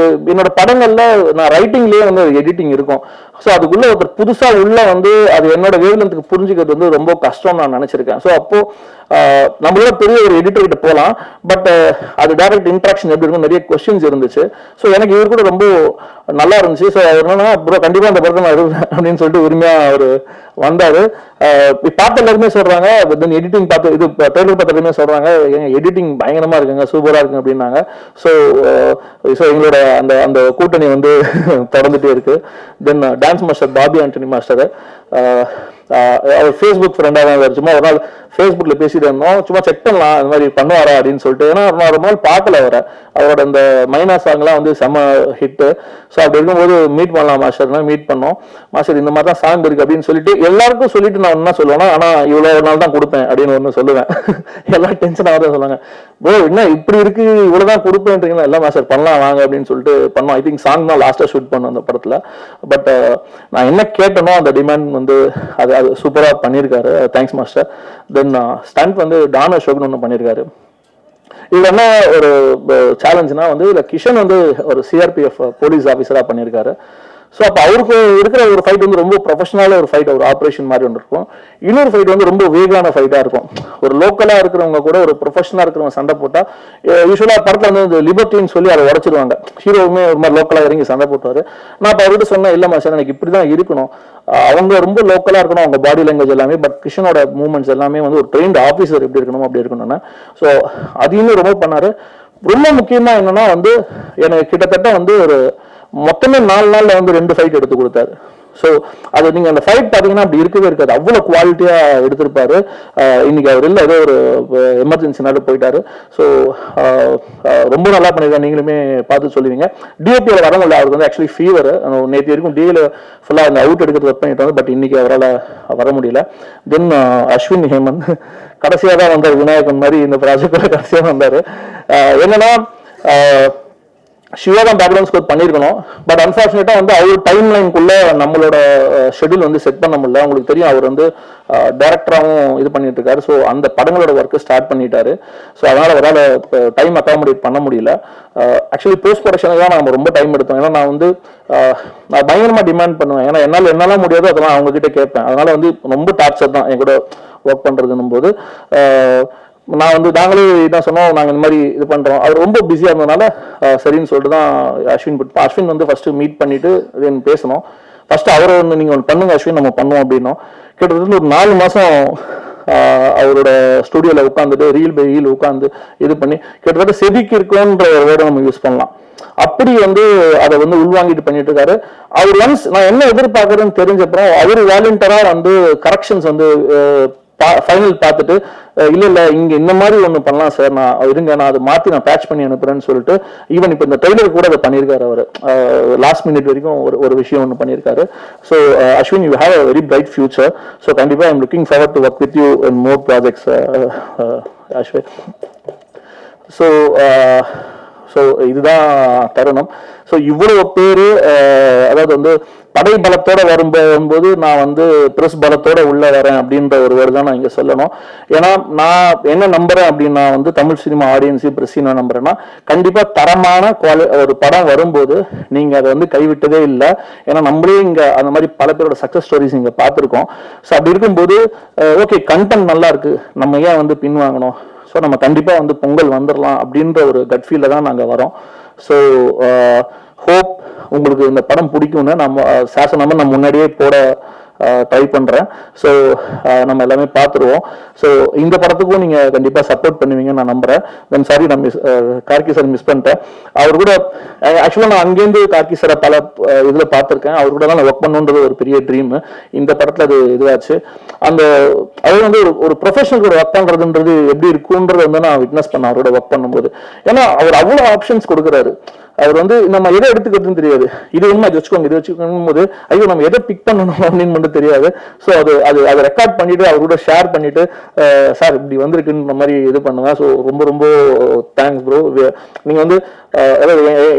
என்னோட படங்கள்ல நான் ரைட்டிங்லேயே வந்து எடிட்டிங் இருக்கும். ஸோ அதுக்குள்ள ஒருத்தர் புதுசா உள்ள வந்து அது என்னோட வேவ்லென்த்துக்கு புரிஞ்சுக்கிறது வந்து ரொம்ப கஷ்டம் நான் நினைச்சிருக்கேன். ஸோ அப்போ நம்மளோட பெரிய ஒரு எடிட்டர் கிட்ட போகலாம், பட் அது டைரக்ட் இன்ட்ராக்ஷன் எப்படி இருக்கும், நிறைய கொஸ்டின்ஸ் இருந்துச்சு. ஸோ எனக்கு இவர் கூட ரொம்ப நல்லா இருந்துச்சு. ஸோ அவர் என்னன்னா அப்புறம் கண்டிப்பா அந்த படத்தை நான் இருப்பேன் அப்படின்னு சொல்லிட்டு உரிமையா அவர் வந்தாரு. பார்த்த எல்லாருமே சொல்றாங்க, எடிட்டிங் பார்த்து இது ட்ரெய்லர் பார்த்த எல்லாருமே சொல்றாங்க எடிட்டிங் பயங்கரமா இருக்குங்க, சூப்பரா இருக்குங்க அப்படின்னாங்க. ஸோ எங்களோட அந்த அந்த கூட்டணி வந்து தொடர்ந்துட்டே இருக்கு. Then dance master Bobby Antony master, அவர் ஃபேஸ்புக் ஃப்ரெண்டாக தான் இருந்துச்சு. சும்மா ஒரு நாள் ஃபேஸ்புக்கில் பேசிட்டு இருந்தோம், சும்மா செக் பண்ணலாம் இந்த மாதிரி பண்ணுவாரா அப்படின்னு சொல்லிட்டு. ஏன்னா நான் ரொம்ப நாள் பார்க்கல அவரோட அந்த மைனா சாங்லாம் வந்து செம்ம ஹிட்டு. ஸோ அப்படி இருக்கும்போது மீட் பண்ணலாம் மாஸ்டர்னா மீட் பண்ணோம். மாஸ்டர் இந்த மாதிரி தான் சாங் இருக்கு அப்படின்னு சொல்லிட்டு எல்லாருக்கும் சொல்லிட்டு நான் என்ன சொல்லுவேன்னா, ஆனால் இவ்வளோ நாள் தான் கொடுப்பேன் அப்படின்னு ஒன்று சொல்லுவேன். எல்லாம் டென்ஷனாக தான் சொல்லுவாங்க, ப்ரோ என்ன இப்படி இருக்கு இவ்வளோ தான் கொடுப்பேன்றீங்களா, எல்லாம் மாஸ்டர் பண்ணலாம் வாங்க அப்படின்னு சொல்லிட்டு பண்ணோம். ஐ திங்க் சாங் தான் லாஸ்ட்டாக ஷூட் பண்ணோம் அந்த படத்தில். பட் நான் என்ன கேட்டனோ அந்த டிமாண்ட் வந்து அது சூப்பராக பண்ணியிருக்காரு, தேங்க்ஸ் மாஸ்டர். தென் ஸ்டண்ட் வந்து டான் அசோக்னு ஒன்று பண்ணியிருக்காரு. இது என்ன ஒரு சேலஞ்சுனா வந்து இதில் கிஷன் வந்து ஒரு சிஆர்பிஎஃப் போலீஸ் ஆஃபீஸராக பண்ணியிருக்காரு. ஸோ அப்போ அவருக்கு இருக்கிற ஒரு ஃபைட் வந்து ரொம்ப ப்ரொஃபஷனலாக ஒரு ஃபைட், ஒரு ஆப்ரேஷன் மாதிரி ஒன்று இருக்கும். இன்னொரு ஃபைட் வந்து ரொம்ப வேகான ஃபைட்டாக இருக்கும். ஒரு லோக்கலாக இருக்கிறவங்க கூட ஒரு ப்ரொஃபஷனலாக இருக்கிறவங்க சண்டை போட்டால் யூஸ்வலாக படத்தில் வந்து இந்த லிபர்ட்டின்னு சொல்லி அதை உடச்சிடுவாங்க. ஹீரோவுமே ஒரு மாதிரி லோக்கலாக இறங்கி சண்டை போட்டுவார். நான் இப்போ அவர்கிட்ட சொன்னேன், இல்லைம்மா சார் எனக்கு இப்படி தான் இருக்கணும், அவங்க ரொம்ப லோக்கலாக இருக்கணும் அவங்க பாடி லாங்குவேஜ் எல்லாமே, பட் கிஷனோட மூவ்மெண்ட்ஸ் எல்லாமே வந்து ஒரு ட்ரெயின்ட் ஆஃபீஸர் எப்படி இருக்கணும் அப்படி இருக்கணும்னா. ஸோ அதையுமே ரொம்ப பண்ணார். ரொம்ப முக்கியமாக என்னன்னா வந்து எனக்கு கிட்டத்தட்ட வந்து ஒரு மொத்தமே 4 நாள்ல வந்து 2 ஃபைட் எடுத்து கொடுத்தாரு. ஸோ அது நீங்க அந்த ஃபைட் பார்த்தீங்கன்னா அப்படி இருக்கவே இருக்காது, அவ்வளோ குவாலிட்டியா எடுத்திருப்பாரு. இன்னைக்கு அவர் இல்லை, ஏதோ ஒரு எமர்ஜென்சினால போயிட்டாரு. ஸோ ரொம்ப நல்லா பண்ணிருக்காரு, நீங்களுமே பார்த்து சொல்லுவீங்க. டிஓபியில் வர முடியல, அவருக்கு வந்து ஆக்சுவலி ஃபீவர், நேற்று வரைக்கும் டிஏல ஃபுல்லாக அந்த அவுட் எடுக்கிறது ஒர்க் பண்ணிட்டு வந்து, பட் இன்னைக்கு அவரால் வர முடியல. தென் அஸ்வின் ஹேமந்த் கடைசியாக தான் வந்தார், விநாயகன் மாதிரி இந்த ப்ராஜெக்டோட கடைசியாக வந்தார். என்னன்னா சிவா தான் பேக்ரவுண்ட் ஸ்கோர் பண்ணியிருக்கணும், பட் அன்ஃபார்ச்சுனேட்டாக வந்து அவர் டைம் லைனுக்குள்ள நம்மளோட ஷெடியூல் வந்து செட் பண்ண முடியல. உங்களுக்கு தெரியும் அவர் வந்து டைரக்டராகவும் இது பண்ணிட்டு இருக்காரு. ஸோ அந்த படங்களோட ஒர்க்கு ஸ்டார்ட் பண்ணிட்டாரு. ஸோ அதனால் அவரால் டைம் அக்காமடேட் பண்ண முடியல. ஆக்சுவலி போஸ்ட் ப்ரொடக்ஷனுக்கு தான் நம்ம ரொம்ப டைம் எடுத்தோம். ஏன்னா நான் வந்து நான் பயங்கரமாக டிமாண்ட் பண்ணுவேன். ஏன்னா என்னால் என்னெல்லாம் முடியாதோ அதெல்லாம் அவங்க கிட்ட கேட்பேன். அதனால வந்து ரொம்ப டார்ச்சர் தான் என் கூட ஒர்க் பண்ணுறதுன்னும் போது நான் வந்து நாங்களே இதான் சொன்னோம், நாங்கள் இந்த மாதிரி இது பண்ணுறோம். அவர் ரொம்ப பிஸியாக இருந்ததுனால சரின்னு சொல்லிட்டு தான் அஸ்வின் வந்து ஃபஸ்ட்டு மீட் பண்ணிவிட்டு தென் பேசணும். ஃபஸ்ட்டு அவரை ஒன்று நீங்கள் ஒன்று பண்ணுங்க அஸ்வின், நம்ம பண்ணுவோம் அப்படின்னோம். கிட்டத்தட்ட ஒரு 4 மாதம் அவரோட ஸ்டுடியோவில் உட்காந்துட்டு ரீல் பை ரீல் உட்காந்து இது பண்ணி கிட்டத்தட்ட செதுக்கி இருக்கோன்ற ஒரு வேர்டை நம்ம யூஸ் பண்ணலாம். அப்படி வந்து அதை வந்து உள்வாங்கிட்டு பண்ணிட்டு இருக்காரு. அவர் ஒன்ஸ் நான் என்ன எதிர்பார்க்குறேன்னு தெரிஞ்சப்பறம் அவர் வாலண்டியராக வந்து கரெக்ஷன்ஸ் வந்து ஃபைனல் பார்த்துட்டு இல்ல இங்க இந்த மாதிரி ஒண்ணு பண்ணலாம் சார், நான் இருங்க நான் அதை மாத்தி நான் பேட்ச் பண்ணி அனுப்புறேன்னு சொல்லிட்டு ஈவன் இப்போ இந்த ட்ரெய்லர் கூட அதை பண்ணியிருக்காரு. அவர் லாஸ்ட் மினிட் வரைக்கும் ஒரு விஷயம் ஒன்று பண்ணியிருக்காரு. So Ashwin, you have a very bright future. So கண்டிப்பா I am looking forward to work with you in more projects Ashwin. So இதுதான் தருணம். ஸோ இவ்வளவு பேர் அதாவது வந்து படை பலத்தோட வரும்போது நான் வந்து பிரஸ் பலத்தோட உள்ள வரேன் அப்படின்ற ஒரு வேர்டு தான் நான் இங்க சொல்லணும். ஏன்னா நான் என்ன நம்புறேன் அப்படின்னா வந்து தமிழ் சினிமா ஆடியன்ஸையும் பிரஸ்ஸையும் நம்புறேன்னா கண்டிப்பா தரமான ஒரு படம் வரும்போது நீங்க அதை வந்து கைவிட்டதே இல்லை. ஏன்னா நம்மளே இங்க அந்த மாதிரி பல பேரோட சக்சஸ் ஸ்டோரிஸ் இங்க பார்த்துருக்கோம். ஸோ அப்படி இருக்கும்போது ஓகே கண்டென்ட் நல்லா இருக்கு, நம்ம ஏன் வந்து பின்வாங்கணும், ஸோ நம்ம கண்டிப்பா வந்து பொங்கல் வந்துடலாம் அப்படின்ற ஒரு கட் ஃபீல்ல தான் நாங்கள் வரோம். ஸோ ஹோப் உங்களுக்கு இந்த படம் பிடிக்கும்னு நம்ம சாசனமா நான் முன்னாடியே போட ட்ரை பண்றேன். ஸோ நம்ம எல்லாமே பார்த்துருவோம். ஸோ இந்த படத்துக்கும் நீங்க கண்டிப்பா சப்போர்ட் பண்ணுவீங்கன்னு நான் நம்புறேன். தென் சாரி நான் கார்கி சார் மிஸ் பண்ணிட்டேன். அவர் கூட ஆக்சுவலா நான் அங்கேருந்து கார்கி சாரை பல இதுல பார்த்துருக்கேன். அவர் கூட தான் நான் ஒர்க் பண்ணுன்றது ஒரு பெரிய ட்ரீம். இந்த படத்துல அது இதுவாச்சு. அந்த அது வந்து ஒரு ப்ரொஃபஷனல் கூட ஒர்க் பண்றதுன்றது எப்படி இருக்குன்றது வந்து நான் விட்னஸ் பண்ணேன் அவரோட ஒர்க் பண்ணும்போது. ஏன்னா அவர் அவ்வளோ ஆப்ஷன்ஸ் கொடுக்குறாரு. அவர் வந்து நம்ம எதை எடுத்துக்கிறதுன்னு தெரியாது. இது உண்மை, இது வச்சுக்கோங்க, இது வச்சுக்கணும் போது ஐயோ நம்ம எதை பிக் பண்ணணும் அப்படின்னு மட்டும் தெரியாது. ஸோ அதை ரெக்கார்ட் பண்ணிட்டு அவர் கூட ஷேர் பண்ணிட்டு சார் இப்படி வந்திருக்குன்ற மாதிரி இது பண்ணுவேன். ஸோ ரொம்ப ரொம்ப தேங்க்ஸ் ப்ரோ. நீங்க வந்து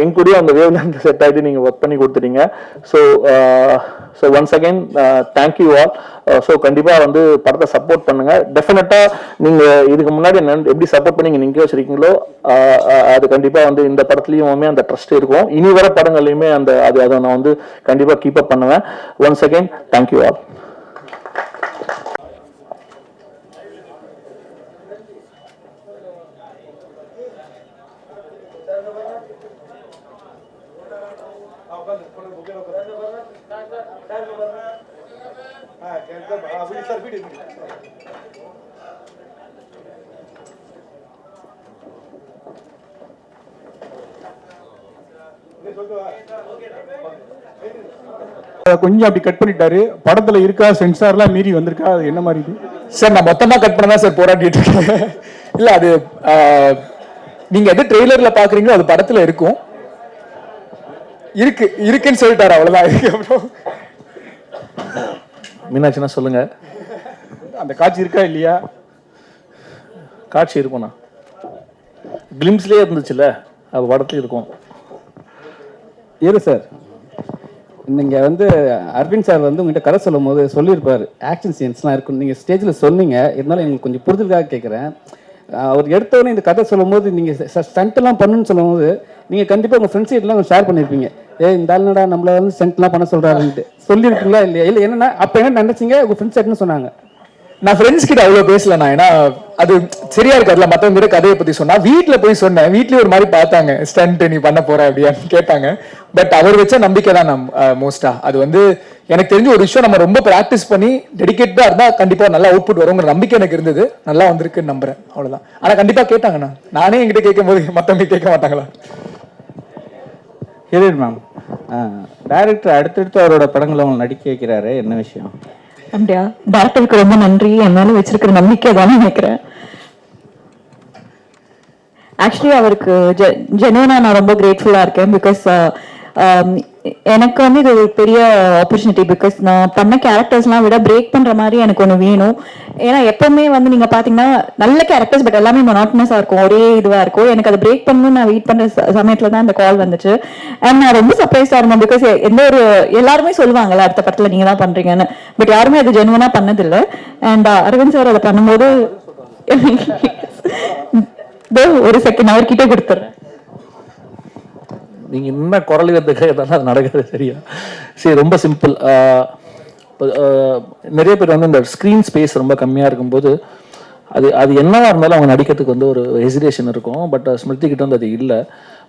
என் கூடயும் அந்த வேவ் லென்த் செட் ஆகிட்டு நீங்க ஒர்க் பண்ணி கொடுத்துட்டீங்க. So once again thank you all. So கண்டிப்பா வந்து படத்தை சப்போர்ட் பண்ணுங்க. டெஃபினட்டா நீங்க இதுக்கு முன்னாடி எப்படி சப்போர்ட் பண்ணி நீங்க வச்சிருக்கீங்களோ அது கண்டிப்பா வந்து இந்த படத்துலயுமே அந்த ட்ரஸ்ட் இருக்கும். இனி வர படங்கள்லயுமே அதை நான் வந்து கண்டிப்பா கீப் அப் பண்ணுவேன். Once again thank you all. கொஞ்சம் அப்படி கட் பண்ணிட்டாரு. படத்துல இருக்கா சென்சார்லாம் மீறி வந்திருக்கா, அது என்ன மாதிரி சார்? நான் மொத்தமா கட் பண்ணதான் சார் போராடிட்டு இருக்கேன். இல்ல அது நீங்க எது ட்ரெய்லர்ல பாக்குறீங்களோ அது படத்துல இருக்கும். இருக்குன்னு சொல்லிட்டாரு, அவ்வளவுதான். இருக்கு அப்புறம் மீனாட்சினா சொல்லுங்க, அந்த காட்சி இருக்கா இல்லையா? காட்சி இருக்கும்ண்ணா, கிளிம்ஸ்லயே இருந்துச்சுல்ல, அது படத்துல இருக்கும். இரு சார், நீங்க வந்து அரவிந்த் சார் வந்து உங்ககிட்ட கதை சொல்லும் போது சொல்லியிருப்பாரு ஆக்ஷன் சீன்ஸ்லாம் இருக்குன்னு நீங்கள் ஸ்டேஜில் சொன்னீங்க. இருந்தாலும் எங்களுக்கு கொஞ்சம் புரிதலுக்காக கேட்குறேன். அவர் எடுத்தவொடனே இந்த கதை சொல்லும் போது நீங்கள் ஸ்டண்ட்லாம் பண்ணுன்னு சொல்லும் போது நீங்கள் கண்டிப்பாக உங்கள் ஃப்ரெண்ட்ஸ் கிட்டலாம் ஷேர் பண்ணியிருப்பீங்க. இந்த ஆளுநடா நம்மளை வந்து ஸ்டண்ட்லாம் பண்ண சொல்கிறாருன்ட்டு சொல்லியிருக்கீங்களா இல்லையா? இல்லை என்னன்னா அப்போ என்ன நினச்சிங்க, உங்கள் ஃப்ரெண்ட்ஸ் என்ன சொன்னாங்க? நான் ஃப்ரெண்ட்ஸ் கிட்ட அவ்வளோ பேசலண்ணா. ஏன்னா அது சரியா இருக்காதுல மற்றவங்க கிட்ட கதையை பத்தி சொன்னா. வீட்டில் போய் சொன்னேன், வீட்லயும் ஒரு மாதிரி பார்த்தாங்க, ஸ்டண்ட் நீ பண்ண போற அப்படியான்னு கேட்டாங்க. பட் அவர் வச்ச நம்பிக்கை தான் நான் மோஸ்டா. அது வந்து எனக்கு தெரிஞ்ச ஒரு விஷயம், நம்ம ரொம்ப ப்ராக்டிஸ் பண்ணி டெடிகேட்டா இருந்தா கண்டிப்பா நல்லா அவுட்புட் வருங்கிற நம்பிக்கை எனக்கு இருந்தது. நல்லா வந்திருக்குன்னு நம்புறேன், அவ்வளவுதான். ஆனா கண்டிப்பா கேட்டாங்கண்ணா. நானே என்கிட்ட கேட்கும் போது மற்றவங்க கேட்க மாட்டாங்களா? ஹீரோயின் மேம், டைரக்டர் அடுத்தடுத்து அவரோட படங்களை அவங்க நடிக்க வைக்கிறாரு, என்ன விஷயம்? அப்படியா? டேரக்டருக்கு ரொம்ப நன்றி. என் மேல வச்சிருக்கிற நம்பிக்கை தானே நினைக்கிறேன். ஆக்சுவலி அவருக்கு ஜெனுவனா நான் ரொம்ப கிரேட்ஃபுல்லா இருக்கேன். பிகாஸ் எனக்கு வந்து இது ஒரு பெரிய ஆப்பர்ச்சுனிட்டி. பிகாஸ் நான் பண்ண கேரக்டர்ஸ்லாம் விட பிரேக் பண்ற மாதிரி எனக்கு ஒன்று வேணும். ஏன்னா எப்பவுமே வந்து நீங்க பாத்தீங்கன்னா நல்ல கேரக்டர்ஸ் பட் எல்லாமே மொனாட்டனஸா இருக்கும், ஒரே இதுவா இருக்கும். எனக்கு அதை பிரேக் பண்ணணும்னு நான் வெயிட் பண்ற சமயத்துல தான் இந்த கால் வந்துச்சு. அண்ட் நான் ரொம்ப சர்ப்ரைஸா இருந்தேன். பிகாஸ் எல்லாருமே சொல்லுவாங்கல்ல அடுத்த படத்துல நீங்க தான் பண்றீங்கன்னு, பட் யாருமே அது ஜெனுவனா பண்ணதில்லை. அண்ட் அரவிந்த் சார் அதை பண்ணும்போது ஒரு செகண்ட் அவர்கிட்ட கொடுத்துறேன். நீங்க என்ன குரலுக்கிறதுக்கு அதெல்லாம் நடக்கிறது சரியா? சரி, ரொம்ப சிம்பிள். நிறைய பேர் வந்து இந்த ஸ்க்ரீன் ஸ்பேஸ் ரொம்ப கம்மியாக இருக்கும்போது அது என்னவா இருந்தாலும் அவங்க நடிக்கிறதுக்கு வந்து ஒரு ஹெசிடேஷன் இருக்கும். பட் ஸ்மிருதி கிட்ட வந்து அது இல்லை.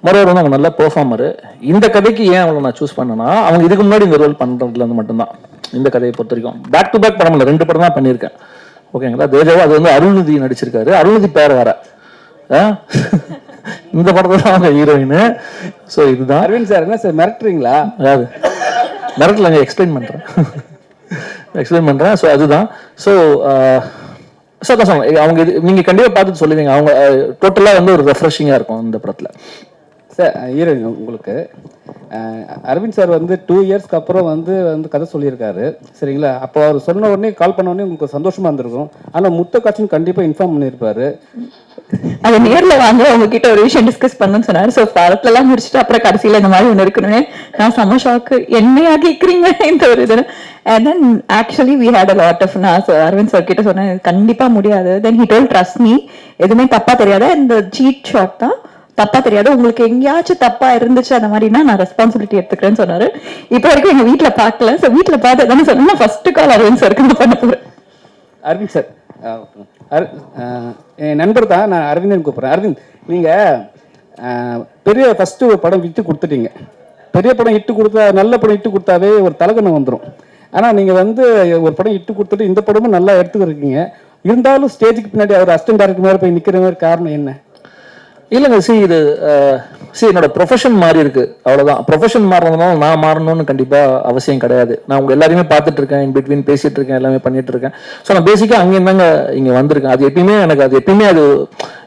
மறுபடியும் வந்து அவங்க நல்ல பெர்ஃபார்மரு. இந்த கதைக்கு ஏன் அவங்களை நான் சூஸ் பண்ணேன்னா, அவங்க இதுக்கு முன்னாடி இந்த ரோல் பண்ணுறதுல இருந்து மட்டும்தான். இந்த கதையை பொறுத்த வரைக்கும் பேக் டு பேக் படம் இல்லை, 2 படம் தான் பண்ணியிருக்கேன். ஓகேங்களா? தேஜாவா அது வந்து அருள்நிதி நடிச்சிருக்காரு. அருள்நிதி பேர் வேற. இந்த படத்துல தான் அவங்க ஹீரோயின். ஸோ இதுதான். அரவிந்த் சார் என்ன சார் மிரட்டுறீங்களா? அதாவது மிரட்டலங்க, எக்ஸ்பிளைன் பண்றேன். ஸோ அதுதான். ஸோ அவங்க நீங்க கண்டிப்பா பார்த்துட்டு சொல்லுவீங்க. அவங்க டோட்டலா வந்து ஒரு ரெஃப்ரெஷிங்கா இருக்கும் இந்த படத்துல. சார் ஹீரோயின் உங்களுக்கு அரவிந்த் சார் வந்து 2 இயர்ஸ்க்கு அப்புறம் வந்து கதை சொல்லியிருக்காரு, சரிங்களா? அப்போ அவர் சொன்ன உடனே கால் பண்ண உடனே உங்களுக்கு சந்தோஷமா இருந்திருக்கும். ஆனால் முத்த காட்சின்னு கண்டிப்பாக இன்ஃபார்ம் பண்ணியிருப்பாரு. அது நேர்ல வாங்க உங்ககிட்ட ஒரு விஷயம் டிஸ்கஸ் பண்ணணும்னு சொன்னாரு. ஸோ படத்துல எல்லாம் முடிச்சுட்டு அப்புறம் கடைசியில இந்த மாதிரி ஒன்று இருக்கணும்னு நான் செம்ம ஷாக்கு, என்னையா கேட்குறீங்க இந்த ஒரு இது. And then actually we had a lot of, நான் அரவிந்த் சார் கிட்ட சொன்னேன் கண்டிப்பா முடியாது. Then he told trust me, எதுவுமே தப்பா தெரியாத இந்த சீட் ஷாட் தான் தப்பா தெரியாது, உங்களுக்கு எங்கேயாச்சும் தப்பா இருந்துச்சு அந்த மாதிரினா நான் ரெஸ்பான்சிபிலிட்டி எடுத்துக்கிறேன்னு சொன்னாரு. இப்போ வரைக்கும் எங்க வீட்டுல பார்க்கல. ஸோ வீட்டுல பார்த்து தானே சொன்னா ஃபர்ஸ்ட் கால் அரவிந்த் சாருக்கு நான் பண்ண போறேன். அரவிந்த் சார், என் நண்பர் தான், நான் அரவிந்தன் கூப்பிட்றேன். அரவிந்த், நீங்கள் பெரிய ஃபஸ்ட்டு ஒரு படம் விட்டு கொடுத்துட்டீங்க. பெரிய படம் இட்டு கொடுத்தா, நல்ல படம் இட்டு கொடுத்தாவே ஒரு தலகணம் வந்துடும். ஆனால் நீங்கள் வந்து ஒரு படம் இட்டு கொடுத்துட்டு இந்த படமும் நல்லா எடுத்துக்கிருக்கீங்க. இருந்தாலும் ஸ்டேஜுக்கு பின்னாடி அவர் அசிஸ்டன்ட் டைரக்டர் மாதிரி போய் நிற்கிற மாதிரி காரணம் என்ன? இல்லைங்க, இது என்னோட ப்ரொஃபஷன் மாறி இருக்கு, அவ்வளோதான். ப்ரொஃபஷன் மாறினதுனால நான் மாறணும்னு கண்டிப்பாக அவசியம் கிடையாது. நான் உங்க எல்லாரையுமே பார்த்துட்டு இருக்கேன், இன் பிட்வீன் பேசிட்டு இருக்கேன், எல்லாமே பண்ணிட்டு இருக்கேன். ஸோ நான் பேசிக்காக அங்கே இருந்தாங்க இங்கே வந்திருக்கேன். அது எப்பயுமே எனக்கு அது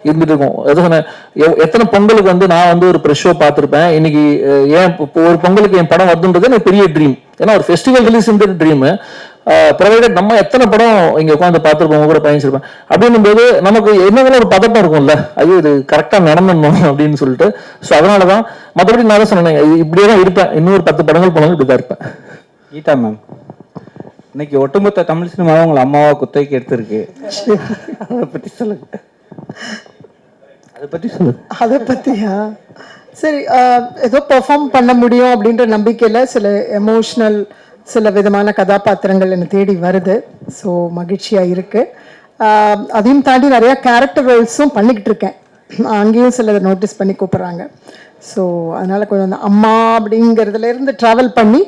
இருந்துட்டு இருக்கும். எத்தனை பொங்கலுக்கு வந்து நான் வந்து ஒரு ப்ரெஷ் ஷோ பார்த்துருப்பேன். இன்னைக்கு ஏன் ஒரு பொங்கலுக்கு என் படம் வருதுன்றது எனக்கு பெரிய ட்ரீம். ஏன்னா ஒரு ஃபெஸ்டிவல் ரிலீஸ் ட்ரீமு ப்ரொவைடட் நம்ம எத்தனை படம் இங்கே உட்காந்து பார்த்துருப்போம், கூட பயணிச்சிருப்பேன். அப்படின்னும் போது நமக்கு என்னங்களும் ஒரு பதட்டம் இருக்கும்ல, ஐயோ இது கரெக்டாக நடந்துடணும் அப்படின்னு சொல்லிட்டு. ஸோ அதனால தான், மற்றபடி நான் தான் சொன்னேன் இப்படியே தான் இருப்பேன். இன்னொரு 10 படங்கள் போனாலும் இப்படி தான் இருப்பேன். கீதா மேம், இன்னைக்கு ஒட்டுமொத்த தமிழ் சினிமாவை உங்களை அம்மாவா குத்தகைக்கு எடுத்திருக்கு. அதை பற்றி சொல்லுங்க. அதை பற்றியா? சரி, ஏதோ பெர்ஃபார்ம் பண்ண முடியும் அப்படின்ற நம்பிக்கையில் சில எமோஷ்னல், சில விதமான கதாபாத்திரங்கள் என்னை தேடி வருது. ஸோ மகிழ்ச்சியாக இருக்குது. அதையும் தாண்டி நிறையா கேரக்டர் ரோல்ஸும் பண்ணிக்கிட்டு இருக்கேன். அங்கேயும் சிலதை நோட்டீஸ் பண்ணி கூப்பிட்றாங்க. ஸோ அதனால் கொஞ்சம் அந்த அம்மா அப்படிங்கிறதுலேருந்து ட்ராவல் பண்ணி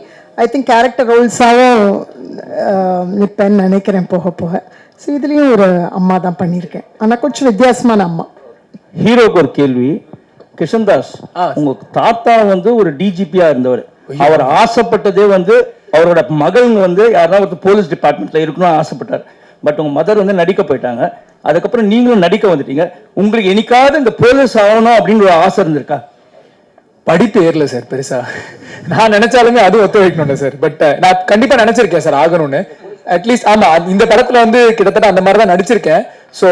ஐ திங்க் கேரக்டர் ரோல்ஸாகவும் நிற்பேன்னு நினைக்கிறேன் போக போக. ஸோ இதுலேயும் ஒரு அம்மா தான் பண்ணியிருக்கேன், ஆனால் கொஞ்சம் வித்தியாசமான அம்மா. ஹீரோக்கு ஒரு கேள்வி. கிருஷ்ணதாஸ், உங்க தாத்தா வந்து ஒரு டிஜிபியா இருந்தவர். அவர் ஆசைப்பட்டதே வந்து அவரோட மகன் வந்து யாராவது ஒரு போலீஸ் டிபார்ட்மெண்ட்ல இருக்கணும்னு ஆசைப்பட்டார். பட் உங்க மதர் வந்து நடிக்க போயிட்டாங்க. அதுக்கப்புறம் நீங்களும் நடிக்க வந்துட்டீங்க. உங்களுக்கு என்னைக்காவது இந்த போலீஸ் ஆகணும் அப்படின்னு ஒரு ஆசை இருந்திருக்கா? படிப்பு ஏறல சார் பெருசா. நான் நினைச்சாலுமே அது ஒத்து வைக்கணும்ல சார். பட் நான் கண்டிப்பா நினைச்சிருக்கேன் சார் ஆகணும்னு. அட்லீஸ்ட் ஆமா, இந்த படத்துல வந்து கிட்டத்தட்ட அந்த மாதிரி தான் நடிச்சிருக்கேன். ஸோ